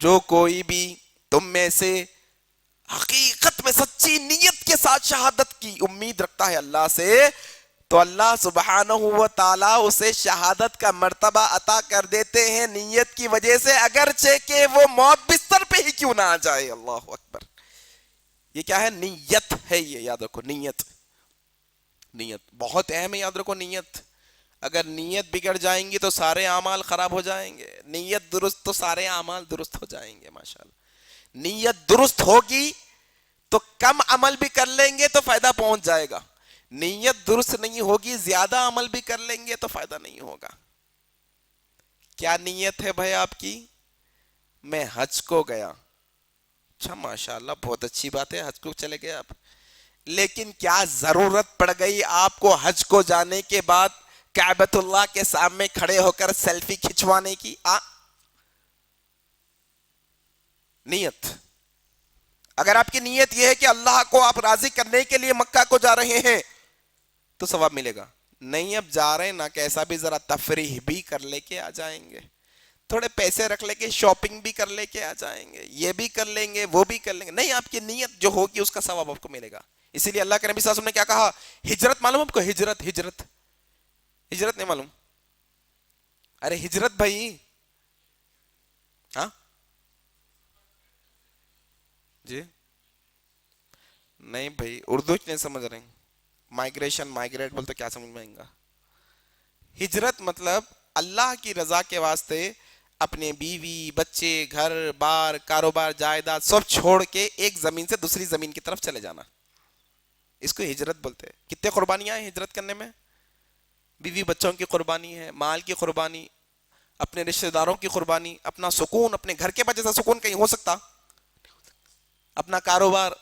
جو کوئی بھی تم میں سے حقیقت میں سچی نیت کے ساتھ شہادت کی امید رکھتا ہے اللہ سے تو اللہ سبحانہ و تعالیٰ اسے شہادت کا مرتبہ عطا کر دیتے ہیں نیت کی وجہ سے، اگرچہ کہ وہ موت بستر پہ ہی کیوں نہ آ جائے. اللہ اکبر. یہ کیا ہے؟ نیت ہے. یہ یاد رکھو، نیت نیت بہت اہم ہے. یاد رکھو نیت، اگر نیت بگڑ جائیں گی تو سارے اعمال خراب ہو جائیں گے. نیت درست تو سارے اعمال درست ہو جائیں گے. ماشاءاللہ نیت درست ہوگی تو کم عمل بھی کر لیں گے تو فائدہ پہنچ جائے گا. نیت درست نہیں ہوگی زیادہ عمل بھی کر لیں گے تو فائدہ نہیں ہوگا. کیا نیت ہے بھائی آپ کی؟ میں حج کو گیا. اچھا ماشاءاللہ بہت اچھی بات ہے، حج کو چلے گئے آپ، لیکن کیا ضرورت پڑ گئی آپ کو حج کو جانے کے بعد کعبۃ اللہ کے سامنے کھڑے ہو کر سیلفی کھنچوانے کی؟ نیت، اگر آپ کی نیت یہ ہے کہ اللہ کو آپ راضی کرنے کے لیے مکہ کو جا رہے ہیں تو ثواب ملے گا. نہیں اب جا رہے ہیں نا کیسا بھی ذرا تفریح بھی کر لے کے آ جائیں گے، تھوڑے پیسے رکھ لے کے شاپنگ بھی کر لے کے آ جائیں گے، یہ بھی کر لیں گے وہ بھی کر لیں گے. نہیں، آپ کی نیت جو ہوگی اس کا ثواب آپ کو ملے گا. اسی لیے اللہ کے نبی صلی اللہ علیہ وسلم نے کیا کہا؟ ہجرت معلوم آپ کو؟ ہجرت ہجرت ہجرت نہیں معلوم؟ ارے ہجرت بھائی، ہاں جی نہیں بھائی اردو نہیں سمجھ رہے ہیں. مائگریشن مائگریٹ بولتے کیا سمجھ میں آئیں گا؟ ہجرت مطلب اللہ کی رضا کے واسطے اپنے بیوی بچے گھر بار کاروبار جائیداد سب چھوڑ کے ایک زمین سے دوسری زمین کی طرف چلے جانا، اس کو ہجرت بولتے ہیں. کتنے قربانیاں ہیں ہجرت کرنے میں؟ بیوی بچوں کی قربانی ہے، مال کی قربانی، اپنے رشتہ داروں کی قربانی، اپنا سکون، اپنے گھر کے بجے سے سکون کہیں ہو سکتا، اپنا کاروبار،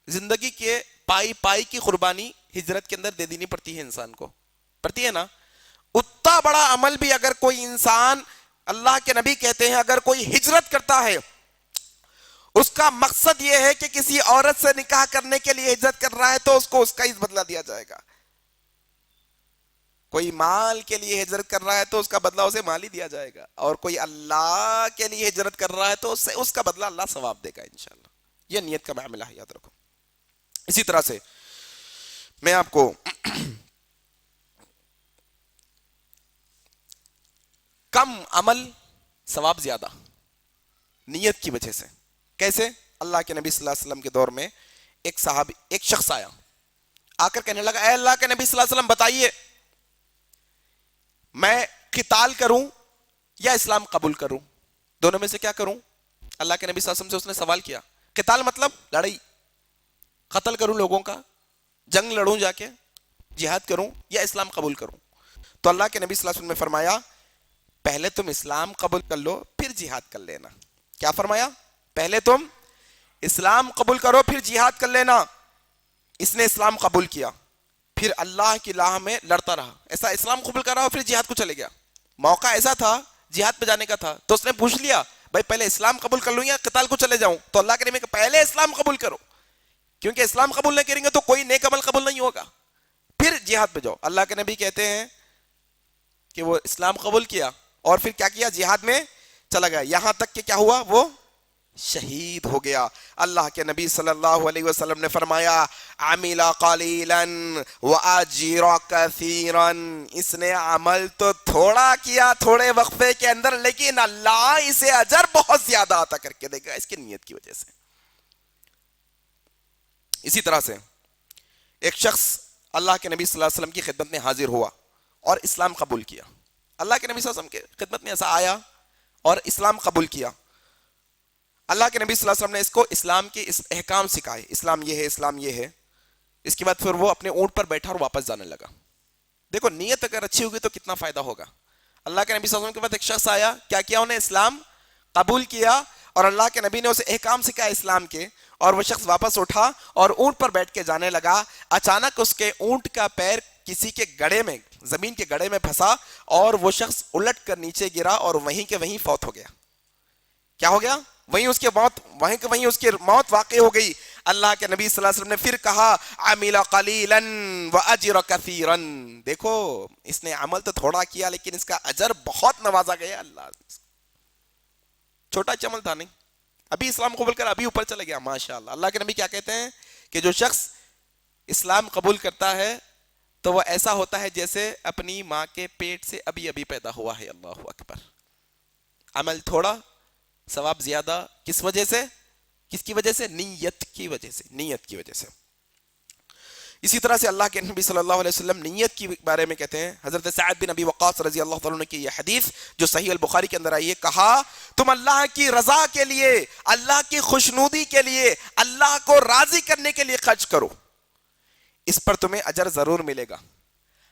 زندگی کے پائی پائی کی قربانی ہجرت کے اندر دے دینی پڑتی ہے انسان کو، پڑتی ہے نا. اتنا بڑا عمل بھی اگر کوئی انسان، اللہ کے نبی کہتے ہیں اگر کوئی ہجرت کرتا ہے اس کا مقصد یہ ہے کہ کسی عورت سے نکاح کرنے کے لیے ہجرت کر رہا ہے تو اس کو اس کا ہی بدلہ دیا جائے گا. کوئی مال کے لیے ہجرت کر رہا ہے تو اس کا بدلہ اسے مال ہی دیا جائے گا، اور کوئی اللہ کے لیے ہجرت کر رہا ہے تو اس کا بدلہ اللہ ثواب دے گا انشاءاللہ. یہ نیت کا معاملہ ہے، یاد رکھو. اسی طرح سے میں آپ کو کم عمل ثواب زیادہ، نیت کی وجہ سے. کیسے؟ اللہ کے نبی صلی اللہ علیہ وسلم کے دور میں ایک شخص آیا، آ کر کہنے لگا اے اللہ کے نبی صلی اللہ علیہ وسلم بتائیے میں قتال کروں یا اسلام قبول کروں، دونوں میں سے کیا کروں؟ اللہ کے نبی صلی اللہ علیہ وسلم سے اس نے سوال کیا. قتال مطلب لڑائی، قتل کروں لوگوں کا، جنگ لڑوں جا کے، جہاد کروں یا اسلام قبول کروں؟ تو اللہ کے نبی صلی اللہ علیہ وسلم نے فرمایا پہلے تم اسلام قبول کر لو پھر جہاد کر لینا. کیا فرمایا؟ پہلے تم اسلام قبول کرو پھر جہاد کر لینا. اس نے اسلام قبول کیا، پھر اللہ کی راہ میں لڑتا رہا. ایسا اسلام قبول کر رہا اور پھر جہاد کو چلے گیا. موقع ایسا تھا جہاد پہ جانے کا تھا تو اس نے پوچھ لیا بھائی پہلے اسلام قبول کر لوں یا قتال کو چلے جاؤں؟ تو اللہ کے نبی کہا پہلے اسلام قبول کرو، کیونکہ اسلام قبول نہیں کریں گے تو کوئی نیک عمل قبول نہیں ہوگا، پھر جہاد پہ جاؤ. اللہ کے نبی کہتے ہیں کہ وہ اسلام قبول کیا اور پھر کیا کیا؟ جہاد میں چلا گیا، یہاں تک کہ کیا ہوا؟ وہ شہید ہو گیا. اللہ کے نبی صلی اللہ علیہ وسلم نے فرمایا عمل قلیلا واجر کثیرا، اس نے عمل تو تھوڑا کیا تھوڑے وقفے کے اندر، لیکن اللہ اسے اجر بہت زیادہ عطا کر کے دے گا اس کی نیت کی وجہ سے. اسی طرح سے ایک شخص اللہ کے نبی صلی اللہ علیہ وسلم کی خدمت میں حاضر ہوا اور اسلام قبول کیا. اللہ کے نبی صلی اللہ علیہ وسلم کی خدمت میں ایسا آیا اور اسلام قبول کیا. اللہ کے نبی صلی اللہ علیہ وسلم نے اس کو اسلام کے اس احکام سکھائے، اسلام یہ ہے، اسلام یہ ہے. اس کے بعد پھر وہ اپنے اونٹ پر بیٹھا اور واپس جانے لگا. دیکھو نیت اگر اچھی ہوگی تو کتنا فائدہ ہوگا. اللہ کے نبی صلی اللہ علیہ وسلم کے بعد ایک شخص آیا، کیا کیا؟ انہیں اسلام قبول کیا اور اللہ کے نبی نے اسے احکام سکھائے اسلام کے، اور وہ شخص واپس اٹھا اور اونٹ پر بیٹھ کے جانے لگا. اچانک اس کے اونٹ کا پیر کسی کے گڑھے میں، زمین کے گڑھے میں پھنسا اور وہ شخص الٹ کر نیچے گرا اور وہیں کے وہیں فوت ہو گیا. کیا ہو گیا؟ وہیں اس کی موت واقع ہو گئی. اللہ کے نبی صلی اللہ علیہ وسلم نے پھر کہا عمل قلیلا واجر کثیرا. دیکھو اس نے عمل تو تھوڑا کیا لیکن اس کا اجر بہت نوازا گیا. اللہ چھوٹا عمل تھا نہیں، ابھی اسلام قبول کر ابھی اوپر چلا گیا. ماشاءاللہ. اللہ کے نبی کیا کہتے ہیں کہ جو شخص اسلام قبول کرتا ہے تو وہ ایسا ہوتا ہے جیسے اپنی ماں کے پیٹ سے ابھی ابھی پیدا ہوا ہے. اللہ اکبر. عمل تھوڑا، ثواب زیادہ. کس وجہ سے؟ کس کی وجہ سے؟ نیت کی وجہ سے. نیت کی وجہ سے. اسی طرح سے اللہ کے نبی صلی اللہ علیہ وسلم نیت کے بارے میں کہتے ہیں. حضرت سعد بن ابی وقاص رضی اللہ تعالیٰ عنہ کی یہ حدیث جو صحیح البخاری کے اندر آئی ہے، کہا تم اللہ کی رضا کے لیے، اللہ کی خوشنودی کے لیے، اللہ کو راضی کرنے کے لیے خرچ کرو، اس پر تمہیں اجر ضرور ملے گا.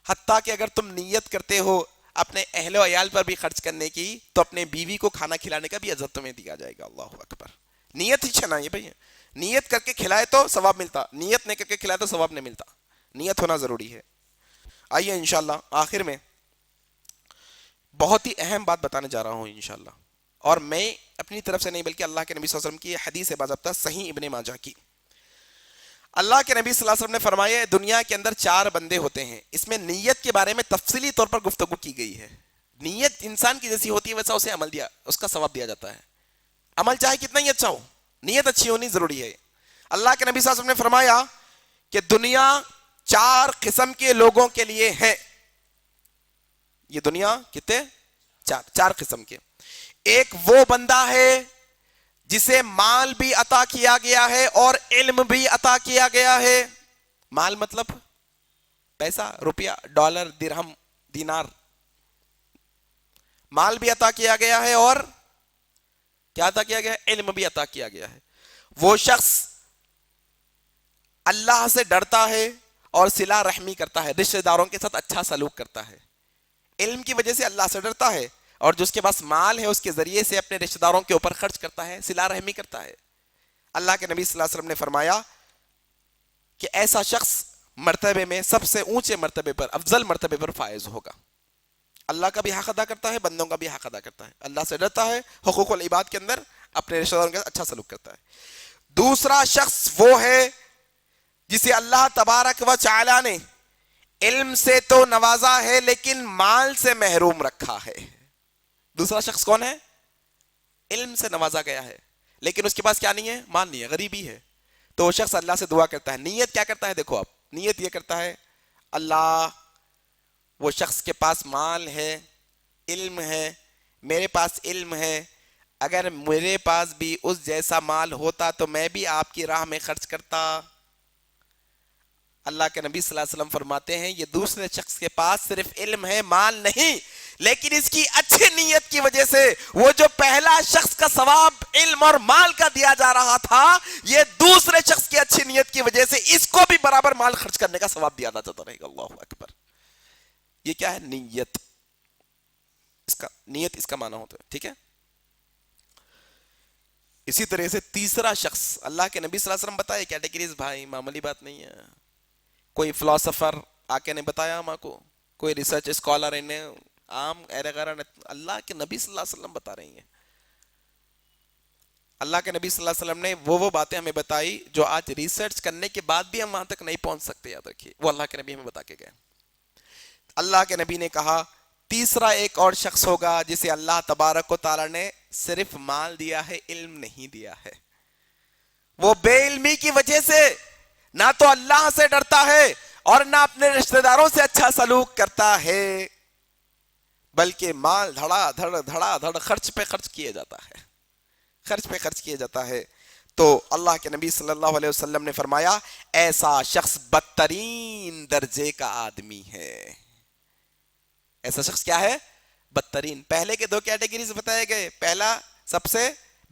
حتیٰ کہ اگر تم نیت کرتے ہو اپنے اہل و عیال پر بھی خرچ کرنے کی تو اپنے بیوی کو کھانا کھلانے کا بھی اجر تمہیں دیا جائے گا. اللہ اکبر. نیت ہی چھنا یہ بھائی. نیت کر کے کھلائے تو ثواب ملتا، نیت نہیں کر کے کھلائے تو ثواب نہیں ملتا. نیت ہونا ضروری ہے. آئیے انشاءاللہ آخر میں بہت ہی اہم بات بتانے جا رہا ہوں انشاءاللہ، اور میں اپنی طرف سے نہیں بلکہ اللہ کے نبی صلی اللہ علیہ وسلم کی یہ حدیث ہے باضابطہ صحیح ابن ماجہ کی. اللہ کے نبی صلی اللہ علیہ وسلم نے فرمایا دنیا کے اندر 4 بندے ہوتے ہیں. اس میں نیت کے بارے میں تفصیلی طور پر گفتگو کی گئی ہے. نیت انسان کی جیسی ہوتی ہے ویسا اسے عمل دیا، اس کا ثواب دیا جاتا ہے. عمل چاہے کتنا ہی اچھا ہو، نیت اچھی ہونی ضروری ہے. اللہ کے نبی صلی اللہ علیہ وسلم نے فرمایا کہ دنیا 4 قسم کے لوگوں کے لیے ہے. یہ دنیا کتنے؟ 4 قسم کے. ایک وہ بندہ ہے جسے مال بھی عطا کیا گیا ہے اور علم بھی عطا کیا گیا ہے. مال مطلب پیسہ، روپیہ، ڈالر، درہم، دینار. مال بھی عطا کیا گیا ہے اور کیا عطا کیا گیا ہے؟ علم بھی عطا کیا گیا ہے. وہ شخص اللہ سے ڈرتا ہے اور صلہ رحمی کرتا ہے، رشتہ داروں کے ساتھ اچھا سلوک کرتا ہے. علم کی وجہ سے اللہ سے ڈرتا ہے، اور جو اس کے پاس مال ہے اس کے ذریعے سے اپنے رشتہ داروں کے اوپر خرچ کرتا ہے، صلہ رحمی کرتا ہے. اللہ کے نبی صلی اللہ علیہ وسلم نے فرمایا کہ ایسا شخص مرتبے میں سب سے اونچے مرتبے پر، افضل مرتبے پر فائز ہوگا. اللہ کا بھی حق ادا کرتا ہے، بندوں کا بھی حق ادا کرتا ہے، اللہ سے ڈرتا ہے، حقوق العباد کے اندر اپنے رشتہ داروں کے ساتھ اچھا سلوک کرتا ہے. دوسرا شخص وہ ہے جسے اللہ تبارک و تعالی نے علم سے تو نوازا ہے لیکن مال سے محروم رکھا ہے. دوسرا شخص کون ہے؟ علم سے نوازا گیا ہے لیکن اس کے پاس کیا نہیں ہے؟ مال نہیں ہے، غریبی ہے. تو وہ شخص اللہ سے دعا کرتا ہے. نیت کیا کرتا ہے؟ دیکھو آپ، نیت یہ کرتا ہے اللہ، وہ شخص کے پاس مال ہے، علم ہے، میرے پاس علم ہے، اگر میرے پاس بھی اس جیسا مال ہوتا تو میں بھی آپ کی راہ میں خرچ کرتا. اللہ کے نبی صلی اللہ علیہ وسلم فرماتے ہیں یہ دوسرے شخص کے پاس صرف علم ہے، مال نہیں، لیکن اس کی اچھی نیت کی وجہ سے وہ جو پہلا شخص کا ثواب علم اور مال کا دیا جا رہا تھا، یہ دوسرے شخص کی اچھی نیت کی وجہ سے اس کو بھی برابر مال خرچ کرنے کا ثواب دیا جاتا رہے گا. اللہ اکبر. یہ کیا ہے؟ نیت. نیت اس کا معنی ہوتا ہے. ٹھیک ہے. اسی طرح سے تیسرا شخص اللہ کے نبی صلی اللہ علیہ وسلم بتائے کیٹیگریز، بھائی معمولی بات نہیں ہے. کوئی فلاسفر آ کے نے بتایا ہم کو، کوئی ریسرچ اسکالر انہیں عام اللہ کے نبی صلی اللہ علیہ وسلم بتا رہی ہیں. اللہ کے نبی صلی اللہ علیہ وسلم نے وہ باتیں ہمیں بتائی جو آج ریسرچ کرنے کے بعد بھی ہم وہاں تک نہیں پہنچ سکتے. یاد رکھیے وہ اللہ کے نبی ہمیں بتا کے گئے. اللہ کے نبی نے کہا تیسرا ایک اور شخص ہوگا جسے اللہ تبارک و تعالی نے صرف مال دیا ہے، علم نہیں دیا ہے. وہ بے علمی کی وجہ سے نہ تو اللہ سے ڈرتا ہے اور نہ اپنے رشتہ داروں سے اچھا سلوک کرتا ہے، بلکہ مال دھڑا دھڑ خرچ پہ خرچ کیا جاتا ہے. تو اللہ کے نبی صلی اللہ علیہ وسلم نے فرمایا ایسا شخص بدترین درجے کا آدمی ہے. ایسا شخص کیا ہے؟ بدترین. پہلے کے 2 کیٹیگریز بتائے گئے. پہلا سب سے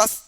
10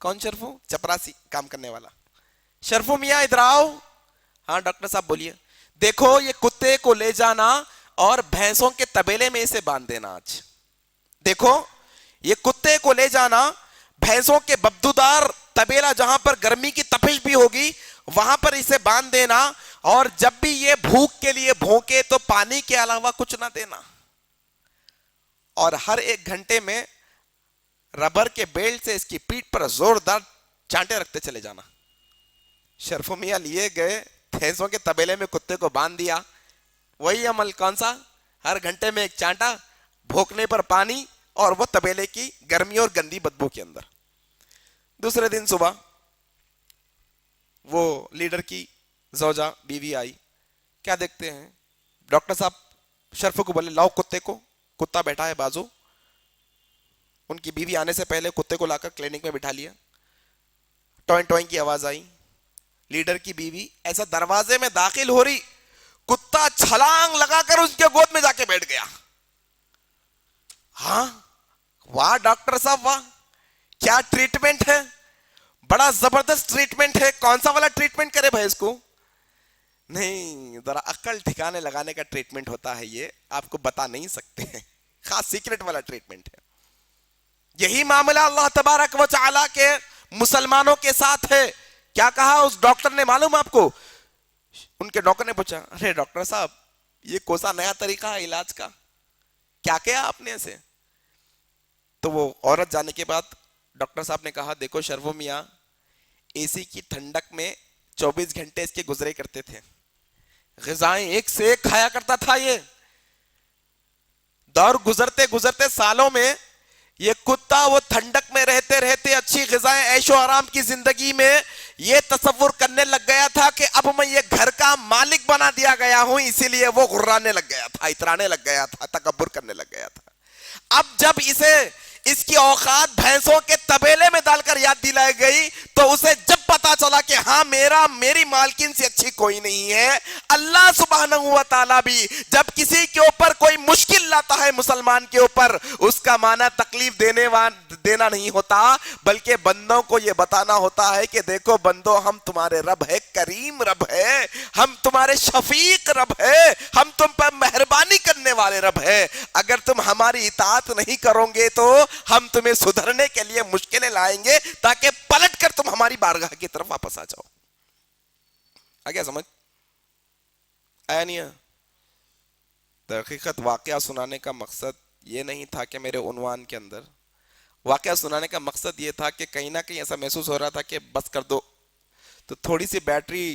کون شرفو؟ چپراسی کام کرنے والا. شرفو میاں ادھر آؤ. ہاں ڈاکٹر صاحب بولیے. دیکھو یہ کتے کو لے جانا اور بھینسوں کے تبیلے میں اسے باندھ دینا. آج دیکھو یہ کتے کو لے جانا بھینسوں کے ببدودار تبیلا جہاں پر گرمی کی تپش بھی ہوگی وہاں پر اسے باندھ دینا, اور جب بھی یہ بھوک کے لیے بھونکے تو پانی کے علاوہ کچھ نہ دینا, اور ہر 1 گھنٹے میں ربر کے بیلٹ سے اس کی پیٹھ پر زوردار چانٹے رکھتے چلے جانا. شرفو میاں لیے گئے, بھینسوں کے تبیلے میں کتے کو باندھ دیا. وہی عمل کون سا؟ ہر گھنٹے میں 1 چانٹا, بھونکنے پر پانی, اور وہ تبیلے کی گرمی اور گندی بدبو کے اندر. دوسرے دن صبح وہ لیڈر کی زوجہ بیوی آئی. کیا دیکھتے ہیں ڈاکٹر صاحب شرفو کو بولے لاؤ کتے کو. کتا بیٹھا ہے بازو. ان کی بیوی آنے سے پہلے کتے کو لا کر کلینک میں بٹھا لیا. ٹوئن ٹوئن کی آواز آئی. لیڈر کی بیوی ایسا دروازے میں داخل ہو رہی, کتا چھلانگ لگا کر اس کے گود میں جا کے بیٹھ گیا. ہاں واہ ڈاکٹر صاحب واہ, کیا ٹریٹمنٹ ہے, بڑا زبردست ٹریٹمنٹ ہے. کون سا والا ٹریٹمنٹ کرے بھائی اس کو؟ نہیں, ذرا عقل ٹھکانے لگانے کا ٹریٹمنٹ ہوتا ہے یہ, آپ کو بتا نہیں سکتے ہیں, خاص سیکرٹ والا ٹریٹمنٹ ہے. یہی معاملہ اللہ تبارک و تعالی کے مسلمانوں کے ساتھ ہے. کیا کہا اس ڈاکٹر نے معلوم آپ کو؟ ان کے ڈاکٹر نے پوچھا ارے ڈاکٹر صاحب یہ کوسا نیا طریقہ ہے علاج کا, کیا کیا آپ نے ایسے؟ تو وہ عورت جانے کے بعد ڈاکٹر صاحب نے کہا دیکھو شرفو میاں, اے سی کی ٹھنڈک میں 24 گھنٹے اس کے گزرے کرتے تھے, غذائیں ایک سے ایک کھایا کرتا تھا. یہ دور گزرتے گزرتے سالوں میں یہ کتا وہ ٹھنڈک میں رہتے رہتے اچھی غذائیں عیش و آرام کی زندگی میں یہ تصور کرنے لگ گیا تھا کہ اب میں یہ گھر کا مالک بنا دیا گیا ہوں, اسی لیے وہ غرانے لگ گیا تھا, اترانے لگ گیا تھا, تکبر کرنے لگ گیا تھا. اب جب اسے اس کی اوقات بھینسوں کے تبیلے میں ڈال کر یاد دلائی گئی تو اسے جب پتا چلا کہ ہاں میری مالکن سے اچھی کوئی نہیں ہے. اللہ سبحانہ و تعالیٰ بھی جب کسی کے اوپر کوئی مشکل لاتا ہے مسلمان کے اوپر, اس کا معنی تکلیف دینا نہیں ہوتا, بلکہ بندوں کو یہ بتانا ہوتا ہے کہ دیکھو بندو ہم تمہارے رب ہے, کریم رب ہے, ہم تمہارے شفیق رب ہے, ہم تم پر مہربانی کرنے والے رب ہے. اگر تم ہماری اطاعت نہیں کرو گے تو ہم تمہیں سدھرنے کے لیے مشکلیں لائیں گے تاکہ پلٹ کر تم ہماری بارگاہ کی طرف واپس آ جاؤ. آ گیا سمجھ؟ آیا نہیں ہے؟ حقیقت واقعہ سنانے کا مقصد یہ نہیں تھا کہ میرے عنوان کے اندر واقعہ سنانے کا مقصد یہ تھا کہ کہیں نہ کہیں ایسا محسوس ہو رہا تھا کہ بس کر دو تو تھوڑی سی بیٹری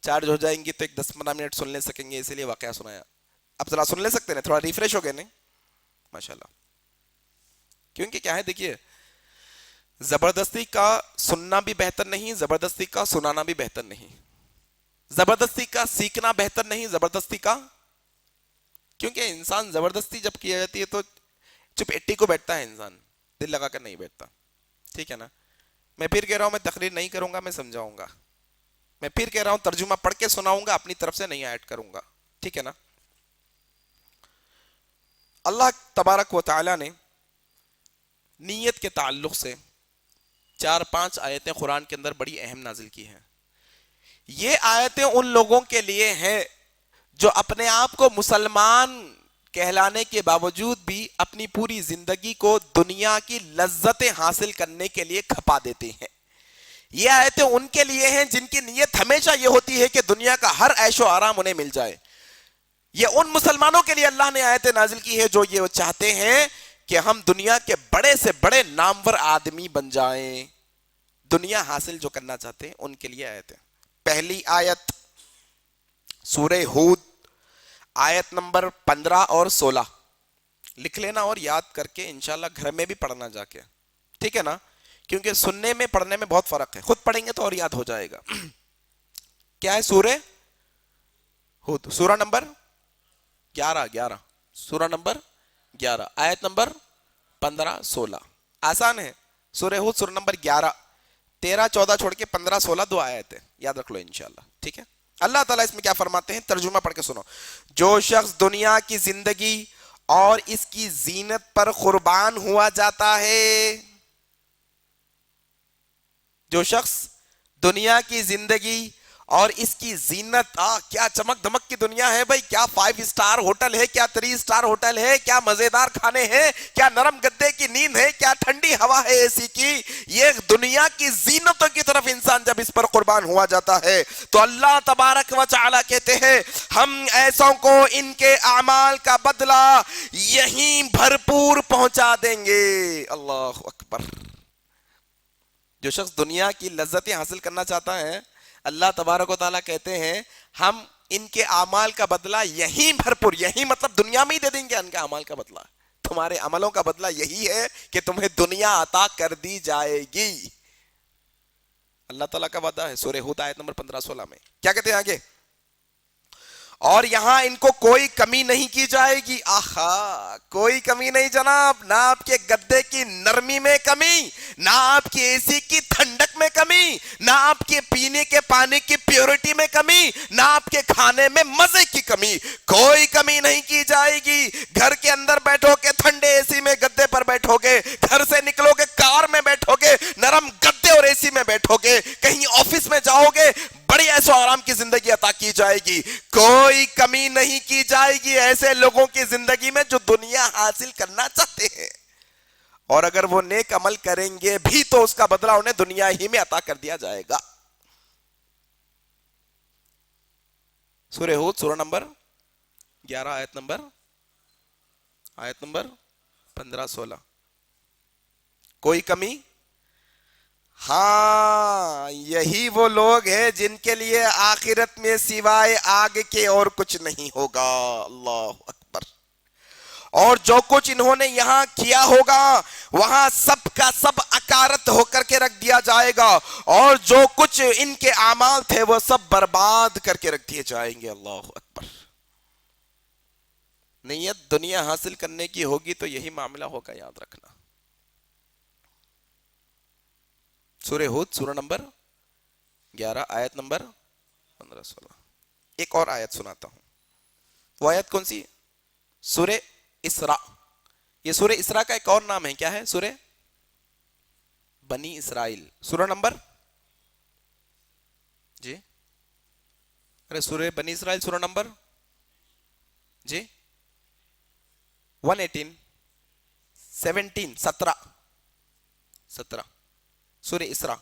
چارج ہو جائیں گی تو 10-15 منٹ سن لے سکیں گے, اسی لیے واقعہ سنایا. اب ذرا سن لے سکتے ہیں, تھوڑا ریفریش ہو گئے نہیں ماشاءاللہ. کیونکہ کیا ہے دیکھیے, زبردستی کا سننا بھی بہتر نہیں, زبردستی کا سنانا بھی بہتر نہیں, زبردستی کا سیکھنا بہتر نہیں, زبردستی کا, کیونکہ انسان زبردستی جب کی جاتی ہے تو چپ اٹی کو بیٹھتا ہے انسان, دل لگا کر نہیں بیٹھتا. ٹھیک ہے نا؟ میں پھر کہہ رہا ہوں میں تقریر نہیں کروں گا, میں سمجھاؤں گا. میں پھر کہہ رہا ہوں ترجمہ پڑھ کے سناؤں گا, اپنی طرف سے نہیں ایڈ کروں گا. ٹھیک ہے نا؟ اللہ تبارک و تعالی نے نیت کے تعلق سے 4-5 آیتیں قرآن کے اندر بڑی اہم نازل کی ہیں. یہ آیتیں ان لوگوں کے لیے ہیں جو اپنے آپ کو مسلمان کہلانے کے باوجود بھی اپنی پوری زندگی کو دنیا کی لذتیں حاصل کرنے کے لیے کھپا دیتے ہیں. یہ آیتیں ان کے لیے ہیں جن کی نیت ہمیشہ یہ ہوتی ہے کہ دنیا کا ہر عیش و آرام انہیں مل جائے. یہ ان مسلمانوں کے لیے اللہ نے آیتیں نازل کی ہے جو یہ چاہتے ہیں کہ ہم دنیا کے بڑے سے بڑے نامور آدمی بن جائیں. دنیا حاصل جو کرنا چاہتے ہیں ان کے لیے آیتیں. پہلی آیت سورہ ہود آیت نمبر 15 اور 16 لکھ لینا اور یاد کر کے انشاءاللہ گھر میں بھی پڑھنا جا کے. ٹھیک ہے نا؟ کیونکہ سننے میں پڑھنے میں بہت فرق ہے, خود پڑھیں گے تو اور یاد ہو جائے گا. کیا ہے سورہ ہود, سورہ نمبر 11 سورہ نمبر 11 آیت نمبر 15-16. آسان ہے. سورہ ہود سورہ نمبر 11 13-14 چھوڑ کے 15-16 دو آیت ہے, یاد رکھ لو انشاءاللہ. ٹھیک ہے؟ اللہ تعالیٰ اس میں کیا فرماتے ہیں, ترجمہ پڑھ کے سنو. جو شخص دنیا کی زندگی اور اس کی زینت پر قربان ہوا جاتا ہے, جو شخص دنیا کی زندگی اور اس کی زینت، کیا چمک دمک کی دنیا ہے بھائی، کیا 5 اسٹار ہوٹل ہے، کیا 3 اسٹار ہوٹل ہے، کیا مزیدار کھانے ہیں، کیا نرم گدے کی نیند ہے، کیا ٹھنڈی ہوا ہے اے سی کی، یہ دنیا کی زینتوں کی طرف انسان جب اس پر قربان ہوا جاتا ہے تو اللہ تبارک و تعالی کہتے ہیں ہم ایسوں کو ان کے اعمال کا بدلہ یہیں بھرپور پہنچا دیں گے۔ اللہ اکبر۔ جو شخص دنیا کی لذتیں حاصل کرنا چاہتا ہے، اللہ تبارک و تعالیٰ کہتے ہیں ہم ان کے اعمال کا بدلہ یہیں بھرپور، یہیں مطلب دنیا میں ہی دے دیں گے ان کے اعمال کا بدلہ۔ تمہارے عملوں کا بدلہ یہی ہے کہ تمہیں دنیا عطا کر دی جائے گی۔ اللہ تعالیٰ کا وعدہ ہے، سورہ ہود آیت نمبر 15-16 میں کیا کہتے ہیں آگے؟ اور یہاں ان کو کوئی کمی نہیں کی جائے گی۔ آہا، کوئی کمی نہیں جناب، نہ آپ کے گدے کی نرمی میں کمی، نہ آپ کی اے سی کی ٹھنڈک میں کمی، نہ آپ کے پینے کے پانی کی پیورٹی میں کمی، نہ آپ کے کھانے میں مزے کی کمی، کوئی کمی نہیں کی جائے گی۔ گھر کے اندر بیٹھو گے ٹھنڈے اے سی میں گدے پر بیٹھو گے، گھر سے نکلو گے کار میں بیٹھو گے نرم گدے اور اے سی میں بیٹھو گے، کہیں آفس میں جاؤ گے بڑی ایسو آرام کی زندگی عطا کی جائے گی، کوئی کمی نہیں کی جائے گی ایسے لوگوں کی زندگی میں جو دنیا حاصل کرنا چاہتے ہیں، اور اگر وہ نیک عمل کریں گے بھی تو اس کا بدلہ انہیں دنیا ہی میں عطا کر دیا جائے گا۔ سورہ ہود سورہ نمبر 11 آیت نمبر 15-16۔ کوئی کمی؟ ہاں، یہی وہ لوگ ہیں جن کے لیے آخرت میں سوائے آگ کے اور کچھ نہیں ہوگا۔ اللہ اکبر۔ اور جو کچھ انہوں نے یہاں کیا ہوگا وہاں سب کا سب اکارت ہو کر کے رکھ دیا جائے گا، اور جو کچھ ان کے اعمال تھے وہ سب برباد کر کے رکھ دیے جائیں گے۔ اللہ اکبر۔ نیت دنیا حاصل کرنے کی ہوگی تو یہی معاملہ ہوگا، یاد رکھنا۔ سورہ ہود سورہ نمبر 11 آیت نمبر 15-16۔ ایک اور آیت سناتا ہوں، وہ آیت کون سی؟ سورہ اسراء۔ یہ سورہ اسراء کا ایک اور نام ہے، کیا ہے؟ سورہ بنی اسرائیل۔ سورہ نمبر جی، ارے سورہ بنی اسرائیل سورہ نمبر جی 118 17 سورہ اسراء،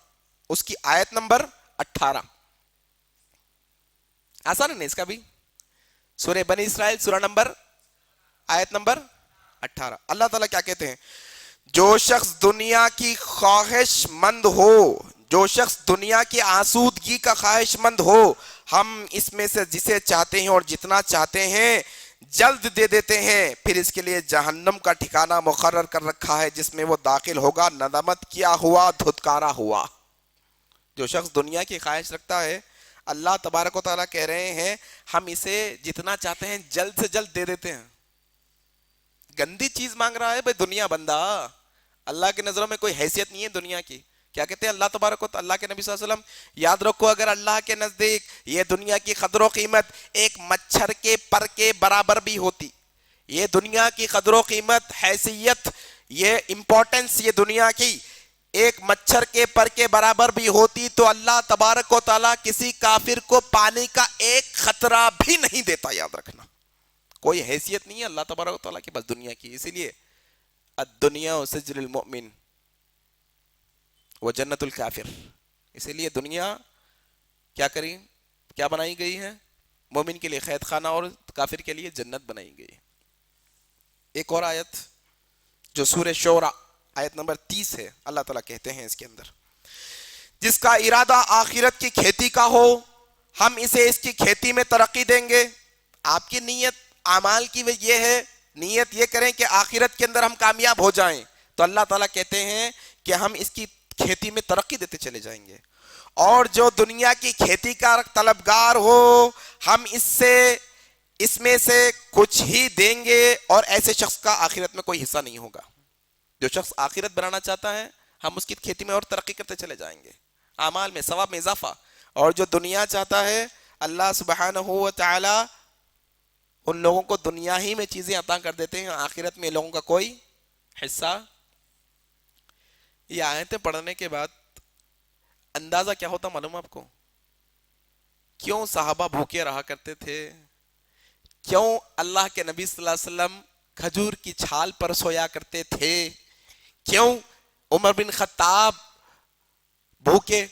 اس کی آیت نمبر 18۔ آسان ہے نا اس کا بھی؟ سورہ بنی اسرائیل سورہ نمبر آیت نمبر 18۔ اللہ تعالیٰ کیا کہتے ہیں؟ جو شخص دنیا کی خواہش مند ہو، جو شخص دنیا کی آسودگی کا خواہش مند ہو، ہم اس میں سے جسے چاہتے ہیں اور جتنا چاہتے ہیں جلد دے دیتے ہیں، پھر اس کے لیے جہنم کا ٹھکانہ مقرر کر رکھا ہے جس میں وہ داخل ہوگا ندامت کیا ہوا، دھتکارا ہوا۔ جو شخص دنیا کی خواہش رکھتا ہے، اللہ تبارک و تعالیٰ کہہ رہے ہیں ہم اسے جتنا چاہتے ہیں جلد سے جلد دے دیتے ہیں۔ گندی چیز مانگ رہا ہے بھائی دنیا، بندہ اللہ کی نظروں میں کوئی حیثیت نہیں ہے دنیا کی۔ کیا کہتے ہیں اللہ تبارک و تعالیٰ، اللہ کے نبی صلی اللہ علیہ وسلم، یاد رکھو اگر اللہ کے نزدیک یہ دنیا کی قدر و قیمت ایک مچھر کے پر کے برابر بھی ہوتی، یہ دنیا کی قدر و قیمت، حیثیت، یہ امپورٹنس یہ دنیا کی ایک مچھر کے پر کے برابر بھی ہوتی تو اللہ تبارک و تعالیٰ کسی کافر کو پانی کا ایک خطرہ بھی نہیں دیتا، یاد رکھنا۔ کوئی حیثیت نہیں ہے اللہ تبارک و تعالیٰ کی بس دنیا کی۔ اسی لیے الدنیا سجن المؤمن وہ جنت الکافر، اسی لیے دنیا کیا کری، کیا بنائی گئی ہے؟ مومن کے لیے قید خانہ اور کافر کے لیے جنت بنائی گئی۔ ایک اور آیت جو سورہ شورى آیت نمبر 30 ہے، اللہ تعالیٰ کہتے ہیں اس کے اندر جس کا ارادہ آخرت کی کھیتی کا ہو ہم اسے اس کی کھیتی میں ترقی دیں گے۔ آپ کی نیت اعمال کی یہ ہے، نیت یہ کریں کہ آخرت کے اندر ہم کامیاب ہو جائیں، تو اللہ تعالیٰ کہتے ہیں کہ ہم اس کی کھیتی میں ترقی دیتے چلے جائیں گے۔ اور جو دنیا کی کھیتی کا طلبگار ہو ہم اس میں سے کچھ ہی دیں گے، اور ایسے شخص کا آخرت میں کوئی حصہ نہیں ہوگا۔ جو شخص آخرت بنانا چاہتا ہے ہم اس کی کھیتی میں اور ترقی کرتے چلے جائیں گے، اعمال میں ثواب میں اضافہ۔ اور جو دنیا چاہتا ہے اللہ سبحانہ و تعالی ان لوگوں کو دنیا ہی میں چیزیں عطا کر دیتے ہیں، آخرت میں لوگوں کا کوئی حصہ۔ یہ آیتیں پڑھنے کے بعد اندازہ کیا ہوتا معلوم آپ کو؟ کیوں صحابہ بھوکے رہا کرتے تھے؟ کیوں اللہ کے نبی صلی اللہ علیہ وسلم کھجور کی چھال پر سویا کرتے تھے؟ کیوں عمر بن خطاب بھوکے،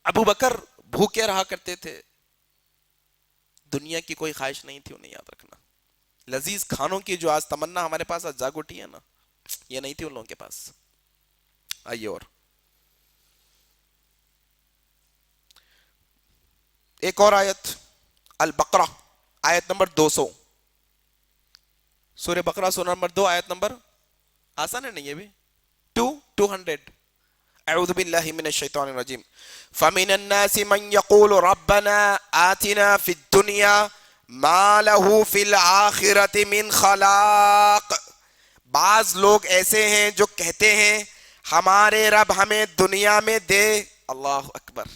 ابو بکر بھوکے رہا کرتے تھے؟ دنیا کی کوئی خواہش نہیں تھی انہیں، یاد رکھنا۔ لذیذ کھانوں کی جو آج تمنا ہمارے پاس آج جاگ اٹھی ہے نا، یہ نہیں تھی ان لوگوں کے پاس۔ آئیے اور ایک اور آیت، البقرہ آیت نمبر 200، سورہ بقرہ سورہ نمبر 2 آیت نمبر، آسان ہے نہیں یہ بھی، 200۔ اعوذ باللہ من الشیطان الرجیم، فمن الناس من يقول ربنا آتنا في الدنيا ما له في الآخرة من خلاق۔ بعض لوگ ایسے ہیں جو کہتے ہیں ہمارے رب ہمیں دنیا میں دے، اللہ اکبر،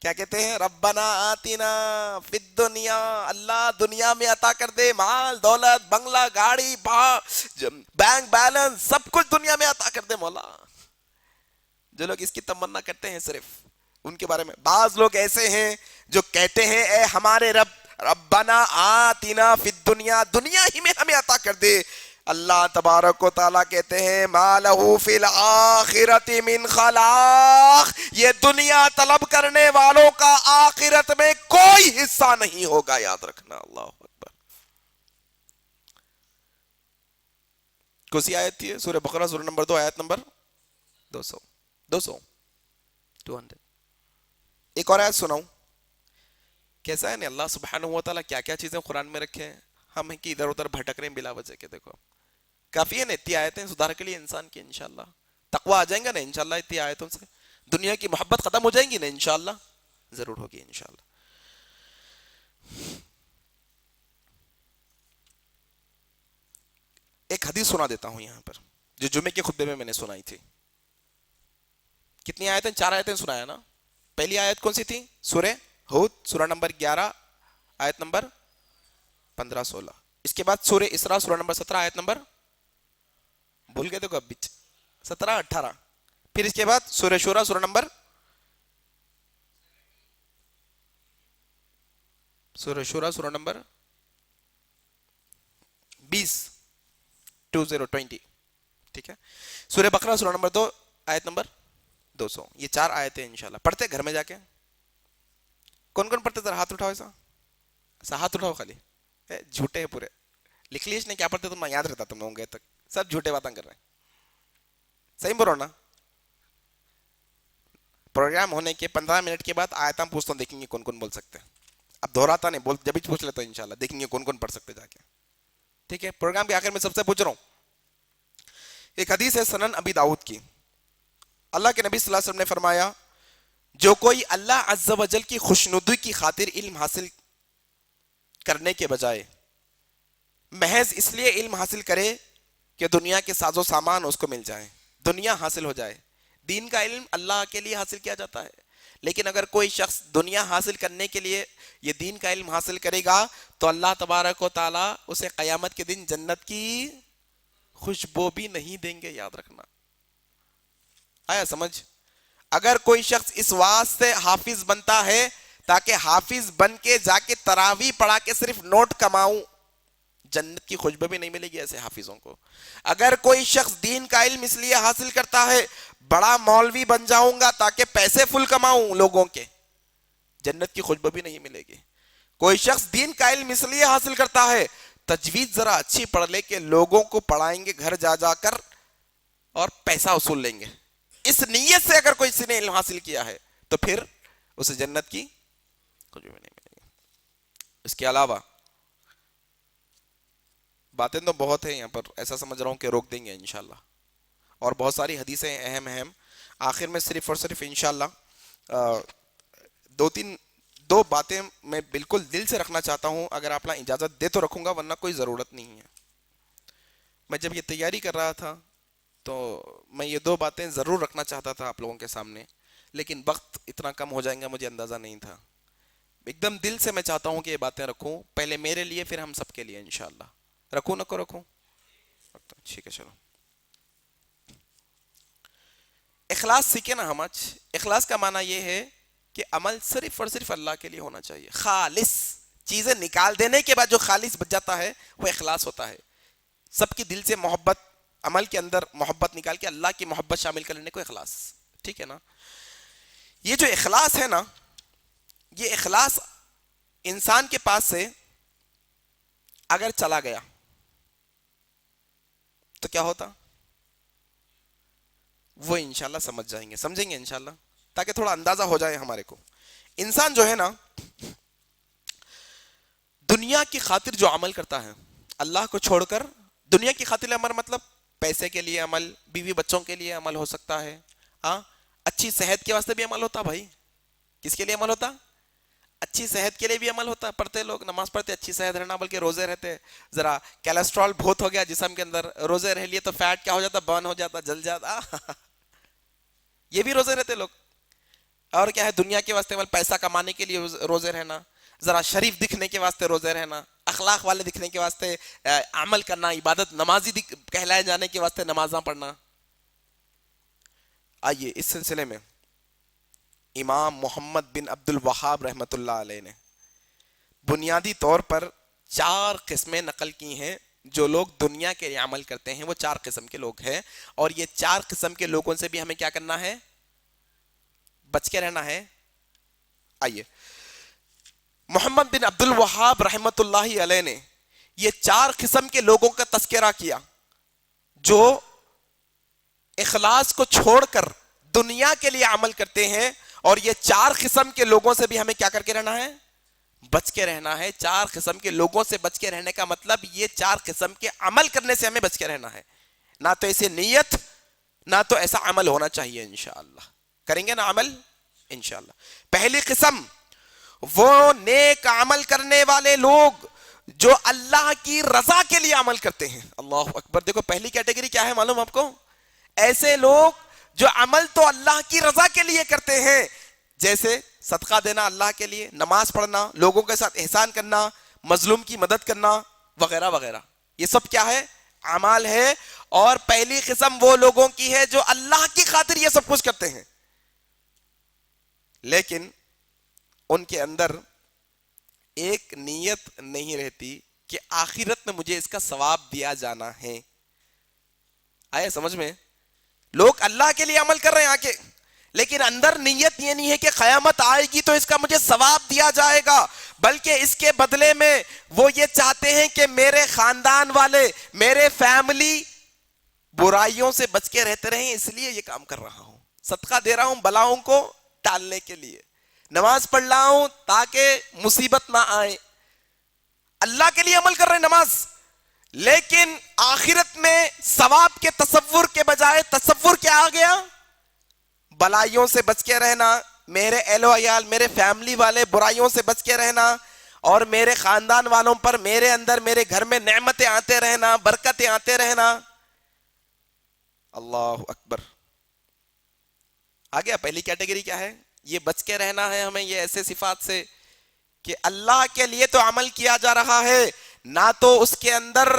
کیا کہتے ہیں؟ ربنا آتنا فی الدنیا، اللہ دنیا میں عطا کر دے، مال دولت بنگلہ گاڑی بینک بیلنس سب کچھ دنیا میں عطا کر دے مولا۔ جو لوگ اس کی تمنا کرتے ہیں صرف ان کے بارے میں، بعض لوگ ایسے ہیں جو کہتے ہیں اے ہمارے رب، ربنا آتنا فی الدنیا، دنیا ہی میں ہمیں عطا کر دے۔ اللہ تبارک و تعالیٰ کہتے ہیں ما لہ فی الآخرۃ من خلاق، یہ دنیا طلب کرنے والوں کا آخرت میں کوئی حصہ نہیں ہوگا، یاد رکھنا۔ اللہ اکبر۔ کون سی آیت تھی؟ سورہ بقرہ سورہ نمبر 2 آیت نمبر 200۔ ایک اور آیت سناؤں؟ کیسا ہے نا اللہ سبحانہ و تعالیٰ کیا کیا چیزیں قرآن میں رکھے ہیں، ہم ہیں کہ ادھر ادھر بھٹک رہے ہیں بلا وجہ کے۔ دیکھو کافی ہے نا اتنی آیتیں سدھار کے لیے انسان کی، انشاءاللہ تقویٰ آ جائیں گا نا انشاءاللہ، اتنی آیتوں سے دنیا کی محبت ختم ہو جائیں گی نا انشاءاللہ، ضرور ہوگی انشاءاللہ۔ ایک حدیث سنا دیتا ہوں یہاں پر جو جمعے کے خطبے میں نے سنائی تھی۔ کتنی آیتیں؟ 4 آیتیں سنایا نا۔ پہلی آیت کون سی تھی؟ سورہ ہود سورہ نمبر 11 آیت نمبر 15-16۔ اس کے بعد سورہ اسراء سورہ نمبر 17 آیت نمبر، بھول گئے تو اب 17-18۔ پھر اس کے بعد سورہ شورى سورہ نمبر، سورہ شورى سورہ نمبر 20، ٹھیک ہے۔ سورہ بقرہ سورہ نمبر 2 آیت نمبر 200۔ یہ 4 آیتیں انشاءاللہ پڑھتے گھر میں جا کے۔ کون کون پڑھتے؟ ذرا ہاتھ اٹھاؤ، ایسا ہاتھ اٹھاؤ خالی، جھوٹے ہیں پورے، لکھ لیے اس نے کیا پڑھتے تم، یاد رہتا تم لوگوں گئے تک، سب جھوٹے باتیں کر رہے ہیں، صحیح بولو نا۔ پروگرام ہونے کے 15 منٹ کے بعد آیتاں پوچھتا ہوں، دیکھیں گے کون کون بول سکتے ہیں۔ اب دہراتا نہیں، بول جب ہی پوچھ لیتا ہوں انشاءاللہ، دیکھیں گے کون کون پڑھ سکتے جا کے، ٹھیک ہے۔ پروگرام کے آخر میں سب سے پوچھ رہا ہوں، ایک حدیث ہے سنن ابی داؤد کی، اللہ کے نبی صلی اللہ علیہ وسلم نے فرمایا جو کوئی اللہ عز و جل کی خوشنودی کی خاطر علم حاصل کرنے کے بجائے محض اس لیے علم حاصل کرے کہ دنیا کے ساز و سامان اس کو مل جائیں، دنیا حاصل ہو جائے، دین کا علم اللہ کے لیے حاصل کیا جاتا ہے، لیکن اگر کوئی شخص دنیا حاصل کرنے کے لیے یہ دین کا علم حاصل کرے گا تو اللہ تبارک و تعالیٰ اسے قیامت کے دن جنت کی خوشبو بھی نہیں دیں گے، یاد رکھنا۔ آیا سمجھ؟ اگر کوئی شخص اس واسطے حافظ بنتا ہے تاکہ حافظ بن کے جا کے تراویح پڑھا کے صرف نوٹ کماؤں، جنت کی خوشبو بھی نہیں ملے گی ایسے حافظوں کو۔ اگر کوئی شخص دین کا علم اس لیے حاصل کرتا ہے بڑا مولوی بن جاؤں گا تاکہ پیسے فل کماؤں لوگوں کے، جنت کی خوشبو بھی نہیں ملے گی۔ کوئی شخص دین کا علم اس لیے حاصل کرتا ہے تجوید ذرا اچھی پڑھ لے کے لوگوں کو پڑھائیں گے گھر جا جا کر اور پیسہ وصول لیں گے، اس نیت سے اگر کوئی کسی نے علم حاصل کیا ہے تو پھر اسے جنت کی خوشبو بھی نہیں ملے گی۔ اس کے علاوہ باتیں تو بہت ہیں یہاں پر، ایسا سمجھ رہا ہوں کہ روک دیں گے انشاءاللہ، اور بہت ساری حدیثیں اہم آخر میں صرف اور صرف انشاءاللہ دو باتیں میں بالکل دل سے رکھنا چاہتا ہوں، اگر آپ اجازت دے تو رکھوں گا ورنہ کوئی ضرورت نہیں ہے۔ میں جب یہ تیاری کر رہا تھا تو میں یہ 2 باتیں ضرور رکھنا چاہتا تھا آپ لوگوں کے سامنے، لیکن وقت اتنا کم ہو جائیں گا مجھے اندازہ نہیں تھا۔ ایک دم دل سے میں چاہتا ہوں کہ یہ باتیں رکھوں، پہلے میرے لیے پھر ہم سب کے لیے انشاءاللہ۔ رکھوں نہ کو رکھوں؟ ٹھیک ہے چلو۔ ایک اخلاص سیکھیں نا ہم آج. اخلاص کا معنی یہ ہے کہ عمل صرف اور صرف اللہ کے لیے ہونا چاہیے, خالص. چیزیں نکال دینے کے بعد جو خالص بچ جاتا ہے وہ اخلاص ہوتا ہے. سب کی دل سے محبت, عمل کے اندر محبت نکال کے اللہ کی محبت شامل کر لینے کو اخلاص. ٹھیک ہے نا. یہ جو اخلاص ہے نا, یہ اخلاص انسان کے پاس سے اگر چلا گیا تو کیا ہوتا, وہ انشاءاللہ سمجھ جائیں گے, سمجھیں گے انشاءاللہ, تاکہ تھوڑا اندازہ ہو جائے ہمارے کو. انسان جو ہے نا دنیا کی خاطر جو عمل کرتا ہے, اللہ کو چھوڑ کر دنیا کی خاطر عمل, مطلب پیسے کے لیے عمل, بیوی بچوں کے لیے عمل ہو سکتا ہے, ہاں اچھی صحت کے واسطے بھی عمل ہوتا. بھائی کس کے لیے عمل ہوتا؟ اچھی صحت کے لیے بھی عمل ہوتا. پڑھتے لوگ نماز پڑھتے, اچھی صحت رہنا, بلکہ روزے رہتے. ذرا کیلسٹرول بہت ہو گیا جسم کے اندر, روزے رہ لیے تو فیٹ کیا ہو جاتا, برن ہو جاتا, جل جاتا. یہ بھی روزے رہتے لوگ. اور کیا ہے, دنیا کے واسطے عمل, پیسہ کمانے کے لیے روزے رہنا, ذرا شریف دکھنے کے واسطے روزے رہنا, اخلاق والے دکھنے کے واسطے عمل کرنا, عبادت نمازی کہلائے جانے کے واسطے نمازاں پڑھنا. آئیے اس سلسلے میں امام محمد بن عبد الوہاب رحمۃ اللہ علیہ نے بنیادی طور پر 4 قسمیں نقل کی ہیں. جو لوگ دنیا کے لیے عمل کرتے ہیں وہ 4 قسم کے لوگ ہیں, اور یہ 4 قسم کے لوگوں سے بھی ہمیں کیا کرنا ہے, بچ کے رہنا ہے. آئیے محمد بن عبد الوہاب رحمۃ اللہ علیہ نے یہ 4 قسم کے لوگوں کا تذکرہ کیا جو اخلاص کو چھوڑ کر دنیا کے لیے عمل کرتے ہیں, اور یہ 4 قسم کے لوگوں سے بھی ہمیں کیا کر کے رہنا ہے, بچ کے رہنا ہے. 4 قسم کے لوگوں سے بچ کے رہنے کا مطلب یہ 4 قسم کے عمل کرنے سے ہمیں بچ کے رہنا ہے. نہ تو ایسی نیت, نہ تو ایسا عمل ہونا چاہیے. انشاءاللہ کریں گے نا عمل انشاءاللہ. پہلی قسم وہ نیک عمل کرنے والے لوگ جو اللہ کی رضا کے لیے عمل کرتے ہیں. اللہ اکبر. دیکھو پہلی کیٹیگری کیا ہے معلوم آپ کو, ایسے لوگ جو عمل تو اللہ کی رضا کے لیے کرتے ہیں, جیسے صدقہ دینا اللہ کے لیے, نماز پڑھنا, لوگوں کے ساتھ احسان کرنا, مظلوم کی مدد کرنا وغیرہ وغیرہ. یہ سب کیا ہے, اعمال ہے. اور پہلی قسم وہ لوگوں کی ہے جو اللہ کی خاطر یہ سب کچھ کرتے ہیں, لیکن ان کے اندر ایک نیت نہیں رہتی کہ آخرت میں مجھے اس کا ثواب دیا جانا ہے. آئے سمجھ میں؟ لوگ اللہ کے لیے عمل کر رہے ہیں آگے, لیکن اندر نیت یہ نہیں ہے کہ قیامت آئے گی تو اس کا مجھے ثواب دیا جائے گا, بلکہ اس کے بدلے میں وہ یہ چاہتے ہیں کہ میرے خاندان والے, میرے فیملی برائیوں سے بچ کے رہتے رہیں, اس لیے یہ کام کر رہا ہوں. صدقہ دے رہا ہوں بلاؤں کو ٹالنے کے لیے, نماز پڑھ رہا ہوں تاکہ مصیبت نہ آئے. اللہ کے لیے عمل کر رہے ہیں نماز, لیکن آخرت میں ثواب کے تصور کے بجائے تصور کیا آ گیا, بلائیوں سے بچ کے رہنا, میرے اہل و عیال, میرے فیملی والے برائیوں سے بچ کے رہنا, اور میرے خاندان والوں پر, میرے اندر, میرے گھر میں نعمتیں آتے رہنا, برکتیں آتے رہنا. اللہ اکبر. آگیا پہلی کیٹیگری کیا ہے, یہ بچ کے رہنا ہے ہمیں یہ ایسے صفات سے کہ اللہ کے لیے تو عمل کیا جا رہا ہے, نہ تو اس کے اندر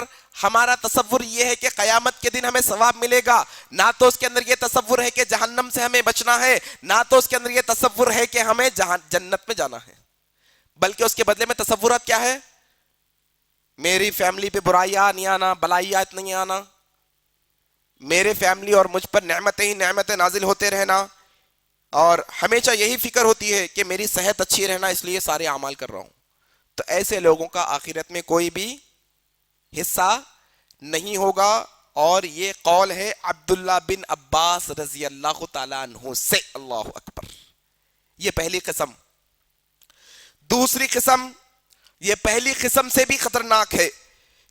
ہمارا تصور یہ ہے کہ قیامت کے دن ہمیں ثواب ملے گا, نہ تو اس کے اندر یہ تصور ہے کہ جہنم سے ہمیں بچنا ہے, نہ تو اس کے اندر یہ تصور ہے کہ ہمیں جنت میں جانا ہے, بلکہ اس کے بدلے میں تصورات کیا ہے, میری فیملی پہ برائیاں نہیں آنا, بلائیات نہیں آنا, میرے فیملی اور مجھ پر نعمتیں ہی نعمتیں نازل ہوتے رہنا, اور ہمیشہ یہی فکر ہوتی ہے کہ میری صحت اچھی رہنا, اس لیے سارے اعمال کر رہا ہوں. تو ایسے لوگوں کا آخرت میں کوئی بھی حصہ نہیں ہوگا. اور یہ قول ہے عبداللہ بن عباس رضی اللہ تعالیٰ عنہ سے. اللہ اکبر. یہ پہلی قسم. دوسری قسم, یہ پہلی قسم سے بھی خطرناک ہے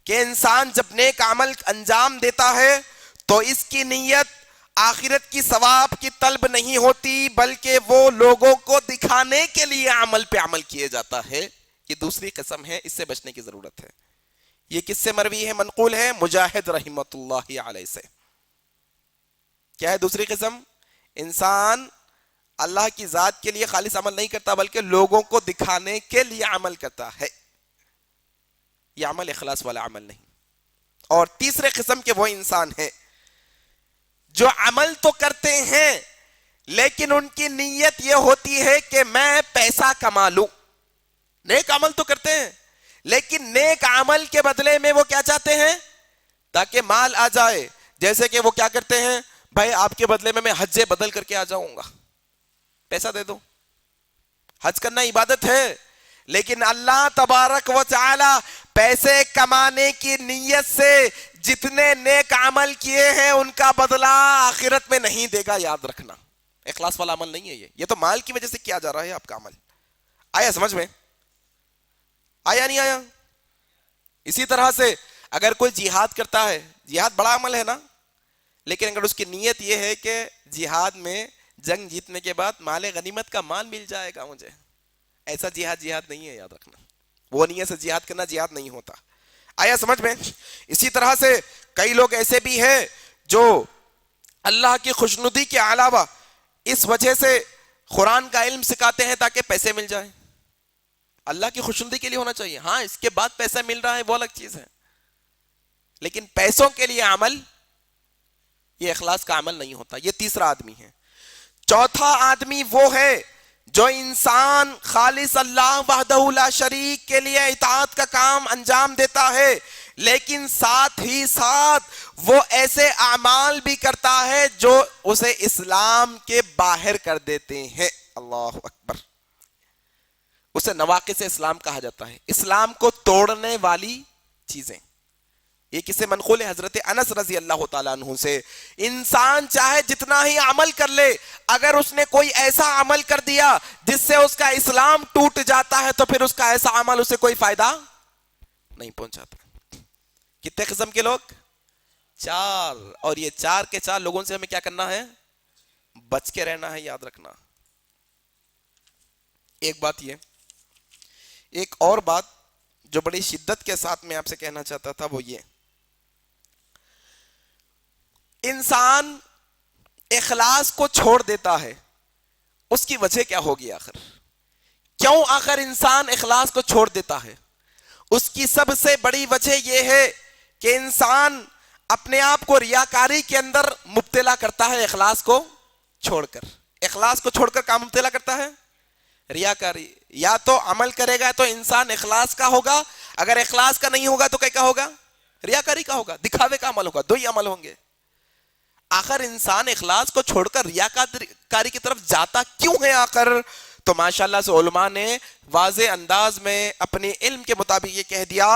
کہ انسان جب نیک عمل انجام دیتا ہے تو اس کی نیت آخرت کی ثواب کی طلب نہیں ہوتی, بلکہ وہ لوگوں کو دکھانے کے لیے عمل پہ عمل کیے جاتا ہے. یہ دوسری قسم ہے, اس سے بچنے کی ضرورت ہے. یہ کس سے مروی ہے, منقول ہے مجاہد رحمۃ اللہ علیہ سے. کیا ہے دوسری قسم, انسان اللہ کی ذات کے لیے خالص عمل نہیں کرتا بلکہ لوگوں کو دکھانے کے لیے عمل کرتا ہے. یہ عمل اخلاص والا عمل نہیں. اور تیسرے قسم کے وہ انسان ہیں جو عمل تو کرتے ہیں لیکن ان کی نیت یہ ہوتی ہے کہ میں پیسہ کما لوں. نیک عمل تو کرتے ہیں لیکن نیک عمل کے بدلے میں وہ کیا چاہتے ہیں؟ تاکہ مال آ جائے. جیسے کہ وہ کیا کرتے ہیں؟ بھائی آپ کے بدلے میں حج بدل کر کے آ جاؤں گا, پیسہ دے دو. حج کرنا عبادت ہے لیکن اللہ تبارک و تعالی پیسے کمانے کی نیت سے جتنے نیک عمل کیے ہیں ان کا بدلہ آخرت میں نہیں دے گا. یاد رکھنا, اخلاص والا عمل نہیں ہے یہ تو مال کی وجہ سے کیا جا رہا ہے آپ کا عمل. آیا سمجھ میں؟ آیا نہیں آیا؟ اسی طرح سے اگر کوئی جہاد کرتا ہے, جہاد بڑا عمل ہے نا, لیکن اگر اس کی نیت یہ ہے کہ جہاد میں جنگ جیتنے کے بعد مال غنیمت کا مال مل جائے گا مجھے, ایسا جہاد نہیں ہے. یاد رکھنا, وہ نیت سے جہاد کرنا جہاد نہیں ہوتا. آیا سمجھ میں؟ اسی طرح سے کئی لوگ ایسے بھی ہیں جو اللہ کی خوشنودی کے علاوہ اس وجہ سے قرآن کا علم سکھاتے ہیں تاکہ پیسے مل جائیں. اللہ کی خوشنودی کے لیے ہونا چاہیے, ہاں اس کے بعد پیسہ مل رہا ہے وہ الگ چیز ہے, لیکن پیسوں کے لیے عمل یہ اخلاص کا عمل نہیں ہوتا. یہ تیسرا آدمی ہے. چوتھا آدمی وہ ہے جو انسان خالص اللہ وحدہ لا شریک کے لیے اطاعت کا کام انجام دیتا ہے لیکن ساتھ ہی ساتھ وہ ایسے اعمال بھی کرتا ہے جو اسے اسلام کے باہر کر دیتے ہیں. اللہ اکبر. اسے نواقص اسلام کہا جاتا ہے, اسلام کو توڑنے والی چیزیں. یہ کسے منقول ہے؟ حضرت انس رضی اللہ تعالیٰ عنہ سے. انسان چاہے جتنا ہی عمل کر لے, اگر اس نے کوئی ایسا عمل کر دیا جس سے اس کا اسلام ٹوٹ جاتا ہے تو پھر اس کا ایسا عمل اسے کوئی فائدہ نہیں پہنچاتا. کتنے قسم کے لوگ؟ 4. اور یہ 4 کے 4 لوگوں سے ہمیں کیا کرنا ہے؟ بچ کے رہنا ہے. یاد رکھنا. ایک بات یہ, ایک اور بات جو بڑی شدت کے ساتھ میں آپ سے کہنا چاہتا تھا وہ یہ, انسان اخلاص کو چھوڑ دیتا ہے, اس کی وجہ کیا ہوگی آخر؟ کیوں آخر انسان اخلاص کو چھوڑ دیتا ہے؟ اس کی سب سے بڑی وجہ یہ ہے کہ انسان اپنے آپ کو ریاکاری کے اندر مبتلا کرتا ہے. اخلاص کو چھوڑ کر, اخلاص کو چھوڑ کر کہاں مبتلا کرتا ہے؟ ریاکاری. یا تو عمل کرے گا تو انسان اخلاص کا ہوگا, اگر اخلاص کا نہیں ہوگا تو کیا ہوگا؟ ریاکاری کا ہوگا, دکھاوے کا عمل ہوگا. 2 ہی عمل ہوں گے. آخر انسان اخلاص کو چھوڑ کر ریاکاری کی طرف جاتا کیوں ہے آخر؟ تو ماشاءاللہ سے علماء نے واضح انداز میں اپنے علم کے مطابق یہ کہہ دیا,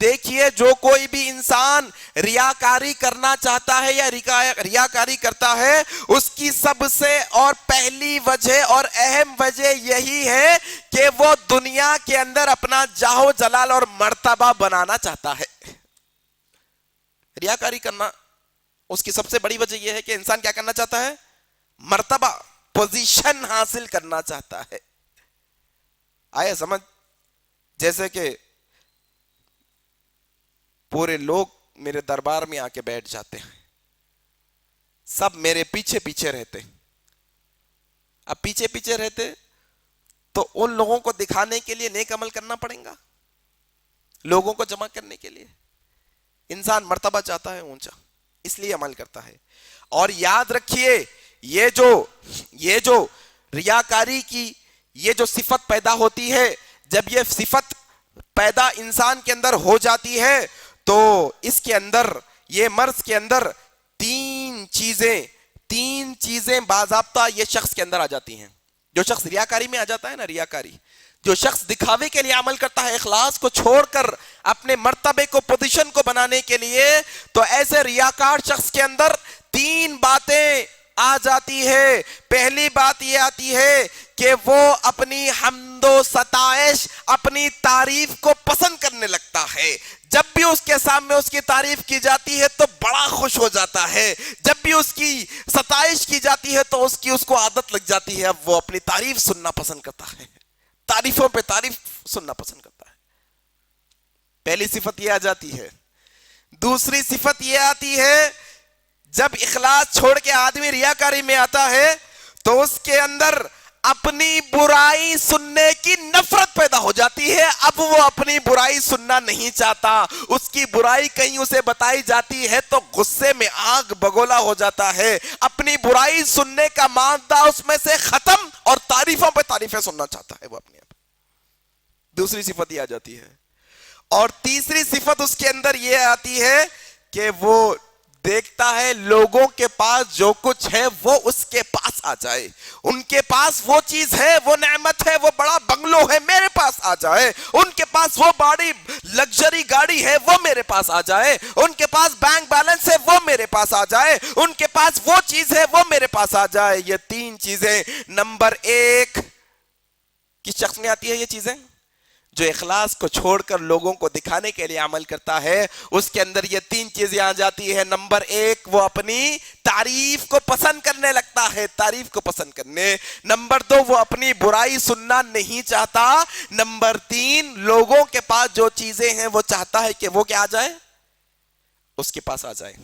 دیکھیے جو کوئی بھی انسان ریاکاری کرنا چاہتا ہے یا ریاکاری کرتا ہے, اس کی سب سے اور پہلی وجہ اور اہم وجہ یہی ہے کہ وہ دنیا کے اندر اپنا جاہ و جلال اور مرتبہ بنانا چاہتا ہے. ریاکاری کرنا اس کی سب سے بڑی وجہ یہ ہے کہ انسان کیا کرنا چاہتا ہے؟ مرتبہ, پوزیشن حاصل کرنا چاہتا ہے. آیا سمجھ؟ جیسے کہ پورے لوگ میرے دربار میں آ کے بیٹھ جاتے ہیں, سب میرے پیچھے پیچھے رہتے. اب پیچھے پیچھے رہتے تو ان لوگوں کو دکھانے کے لیے نیک عمل کرنا پڑے گا, لوگوں کو جمع کرنے کے لیے. انسان مرتبہ چاہتا ہے اونچا, اس لیے عمل کرتا ہے. اور یاد رکھیے یہ جو ریاکاری کی یہ جو صفت پیدا ہوتی ہے, جب یہ صفت پیدا انسان کے اندر ہو جاتی ہے تو اس کے اندر, یہ مرض کے اندر 3 چیزیں باضابطہ یہ شخص کے اندر آ جاتی ہیں. جو شخص ریاکاری میں آ جاتا ہے نا, ریاکاری, جو شخص دکھاوے کے لیے عمل کرتا ہے اخلاص کو چھوڑ کر اپنے مرتبے کو, پوزیشن کو بنانے کے لیے, تو ایسے ریاکار شخص کے اندر 3 باتیں آ جاتی ہے. پہلی بات یہ آتی ہے کہ وہ اپنی حمد و ستائش, اپنی تعریف کو پسند کرنے لگتا ہے. جب بھی اس کے سامنے اس کی تعریف کی جاتی ہے تو بڑا خوش ہو جاتا ہے, جب بھی اس کی ستائش کی جاتی ہے تو اس کو عادت لگ جاتی ہے, اب وہ اپنی تعریف سننا پسند کرتا ہے, تعریفوں پہ تعریف سننا پسند کرتا ہے. پہلی صفت یہ آ جاتی ہے. دوسری صفت یہ آتی ہے, جب اخلاص چھوڑ کے آدمی ریاکاری میں آتا ہے تو اس کے اندر اپنی برائی سننے کی نفرت پیدا ہو جاتی ہے. اب وہ اپنی برائی سننا نہیں چاہتا. اس کی برائی کہیں اسے بتائی جاتی ہے تو غصے میں آگ بگولا ہو جاتا ہے. اپنی برائی سننے کا مادہ اس میں سے ختم اور تعریفوں پہ تعریفیں سننا چاہتا ہے وہ اپنے آپ. دوسری صفت یہ آ جاتی ہے. اور تیسری صفت اس کے اندر یہ آتی ہے کہ وہ دیکھتا ہے لوگوں کے پاس جو کچھ ہے وہ اس کے پاس آ جائے. ان کے پاس وہ چیز ہے, وہ نعمت ہے, وہ بڑا بنگلو ہے, میرے پاس آ جائے. ان کے پاس وہ بڑی لگژری گاڑی ہے, وہ میرے پاس آ جائے. ان کے پاس بینک بیلنس ہے, وہ میرے پاس آ جائے. ان کے پاس وہ چیز ہے, وہ میرے پاس آ جائے. یہ تین چیزیں نمبر ایک کس شخص میں آتی ہے. یہ چیزیں جو اخلاص کو چھوڑ کر لوگوں کو دکھانے کے لیے عمل کرتا ہے, اس کے اندر یہ تین چیزیں آ جاتی ہے. نمبر ایک, وہ اپنی تعریف کو پسند کرنے لگتا ہے, تعریف کو پسند کرنے. نمبر دو, وہ اپنی برائی سننا نہیں چاہتا. نمبر تین, لوگوں کے پاس جو چیزیں ہیں وہ چاہتا ہے کہ وہ کیا آ جائے, اس کے پاس آ جائے.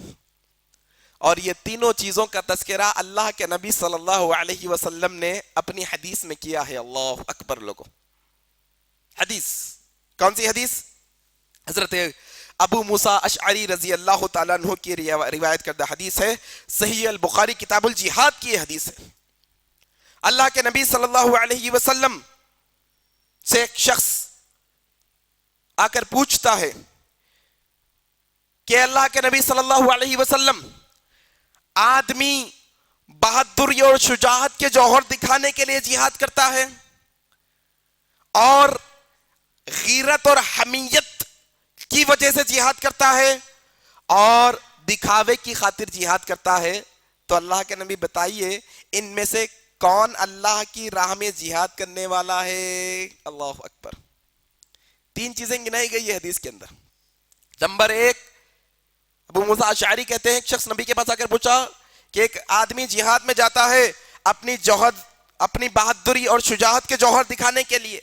اور یہ تینوں چیزوں کا تذکرہ اللہ کے نبی صلی اللہ علیہ وسلم نے اپنی حدیث میں کیا ہے. اللہ اکبر. لوگوں, حدیث کون سی حدیث؟ حضرت ابو موسیٰ اشعری رضی اللہ تعالیٰ عنہ کی روایت کردہ حدیث ہے. صحیح البخاری کتاب الجہاد کی حدیث ہے. اللہ کے نبی صلی اللہ علیہ وسلم سے ایک شخص آ کر پوچھتا ہے کہ اللہ کے نبی صلی اللہ علیہ وسلم, آدمی بہادری اور شجاعت کے جوہر دکھانے کے لیے جہاد کرتا ہے اور غیرت اور حمیت کی وجہ سے جہاد کرتا ہے اور دکھاوے کی خاطر جہاد کرتا ہے, تو اللہ کے نبی بتائیے ان میں سے کون اللہ کی راہ میں جہاد کرنے والا ہے؟ اللہ اکبر. تین چیزیں گنائی گئی ہے حدیث کے اندر. نمبر ایک, ابو موسیٰ اشعری کہتے ہیں ایک شخص نبی کے پاس آ کر پوچھا کہ ایک آدمی جہاد میں جاتا ہے اپنی بہادری اور شجاعت کے جوہر دکھانے کے لیے,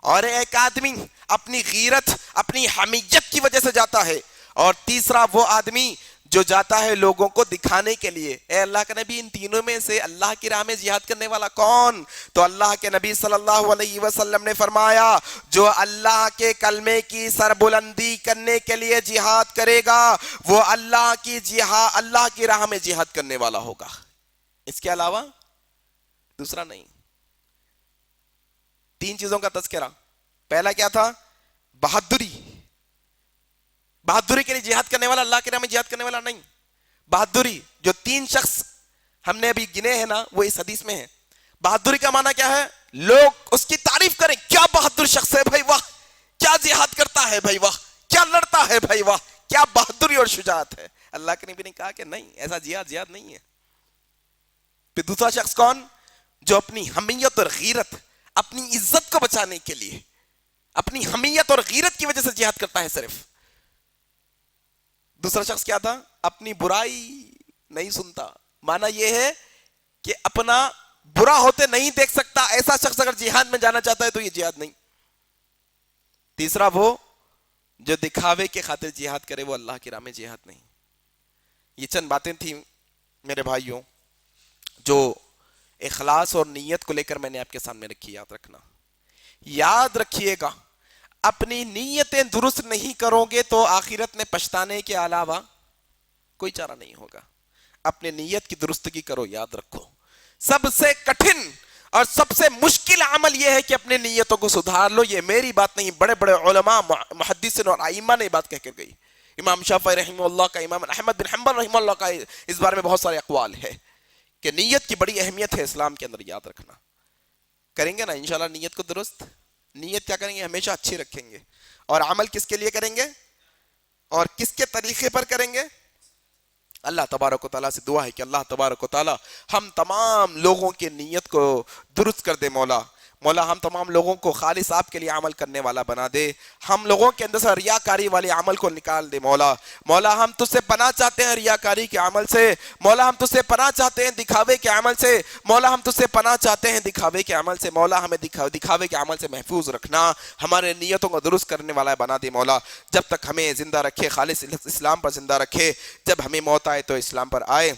اور ایک آدمی اپنی غیرت اپنی حمیت کی وجہ سے جاتا ہے, اور تیسرا وہ آدمی جو جاتا ہے لوگوں کو دکھانے کے لیے. اے اللہ کے نبی, ان تینوں میں سے اللہ کی راہ میں جہاد کرنے والا کون؟ تو اللہ کے نبی صلی اللہ علیہ وسلم نے فرمایا, جو اللہ کے کلمے کی سربلندی کرنے کے لیے جہاد کرے گا وہ اللہ کی راہ میں جہاد کرنے والا ہوگا, اس کے علاوہ دوسرا نہیں. تین چیزوں کا تذکرہ. پہلا کیا تھا؟ بہادری. بہادری کے لیے جہاد کرنے والا, اللہ کے راہ میں جہاد کرنے والا نہیں. بہادری, جو تین شخص ہم نے ابھی گنے ہیں نا وہ اس حدیث میں ہیں. بہادری کا معنی کیا ہے؟ لوگ اس کی تعریف کریں, کیا بہادر شخص ہے بھائی, واہ کیا جہاد کرتا ہے بھائی, واہ کیا لڑتا ہے بھائی, واہ کیا بہادری اور شجاعت ہے. اللہ کے نبی نے کہا کہ نہیں, ایسا جہاد نہیں ہے. پھر دوسرا شخص کون؟ جو اپنی حمیت اور غیرت, اپنی عزت کو بچانے کے لیے اپنی حمیت اور غیرت کی وجہ سے جہاد کرتا ہے صرف. دوسرا شخص کیا تھا؟ اپنی برائی نہیں سنتا. معنی یہ ہے کہ اپنا برا ہوتے نہیں دیکھ سکتا, ایسا شخص اگر جہاد میں جانا چاہتا ہے تو یہ جہاد نہیں. تیسرا وہ جو دکھاوے کے خاطر جہاد کرے وہ اللہ کی راہ میں جہاد نہیں. یہ چند باتیں تھیں میرے بھائیوں جو اخلاص اور نیت کو لے کر میں نے آپ کے سامنے رکھی. یاد رکھنا, یاد رکھیے گا, اپنی نیتیں درست نہیں کرو گے تو آخرت میں پچھتانے کے علاوہ کوئی چارہ نہیں ہوگا. اپنے نیت کی درستگی کرو. یاد رکھو, سب سے کٹھن اور سب سے مشکل عمل یہ ہے کہ اپنے نیتوں کو سدھار لو. یہ میری بات نہیں, بڑے بڑے علماء محدثین اور ائمہ نے بات کہہ کر گئی. امام شافعی رحمہ اللہ کا, امام احمد بن حنبل رحمہ اللہ کا اس بارے میں بہت سارے اقوال ہے کہ نیت کی بڑی اہمیت ہے اسلام کے اندر. یاد رکھنا, کریں گے نا انشاءاللہ نیت کو درست. نیت کیا کریں گے؟ ہمیشہ اچھی رکھیں گے. اور عمل کس کے لیے کریں گے اور کس کے طریقے پر کریں گے؟ اللہ تبارک و تعالیٰ سے دعا ہے کہ اللہ تبارک و تعالیٰ ہم تمام لوگوں کی نیت کو درست کر دے. مولا ہم تمام لوگوں کو خالص آپ کے لیے عمل کرنے والا بنا دے. ہم لوگوں کے اندر سے ریاکاری والے عمل کو نکال دے. مولا ہم تجھ سے پناہ چاہتے ہیں ریاکاری کے عمل سے. مولا ہم تجھ سے پناہ چاہتے ہیں دکھاوے کے عمل سے. مولا ہم تجھ سے پناہ چاہتے ہیں دکھاوے کے عمل سے. مولا ہمیں دکھاوے کے عمل سے محفوظ رکھنا, ہمارے نیتوں کو درست کرنے والا بنا دے. مولا جب تک ہمیں زندہ رکھے خالص اسلام پر زندہ رکھے, جب ہمیں موت آئے تو اسلام پر آئے.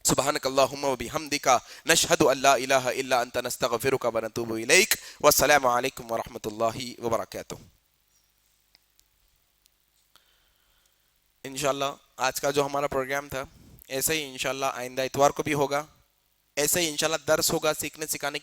سبحانک اللہم و بحمدک نشہد ان لا الہ الا انت نستغفرک و نتوب الیک والسلام علیکم ورحمۃ اللہ وبرکاتہ. انشاءاللہ آج کا جو ہمارا پروگرام تھا ایسے ہی انشاءاللہ آئندہ اتوار کو بھی ہوگا. ایسے ہی انشاءاللہ درس ہوگا سیکھنے سکھانے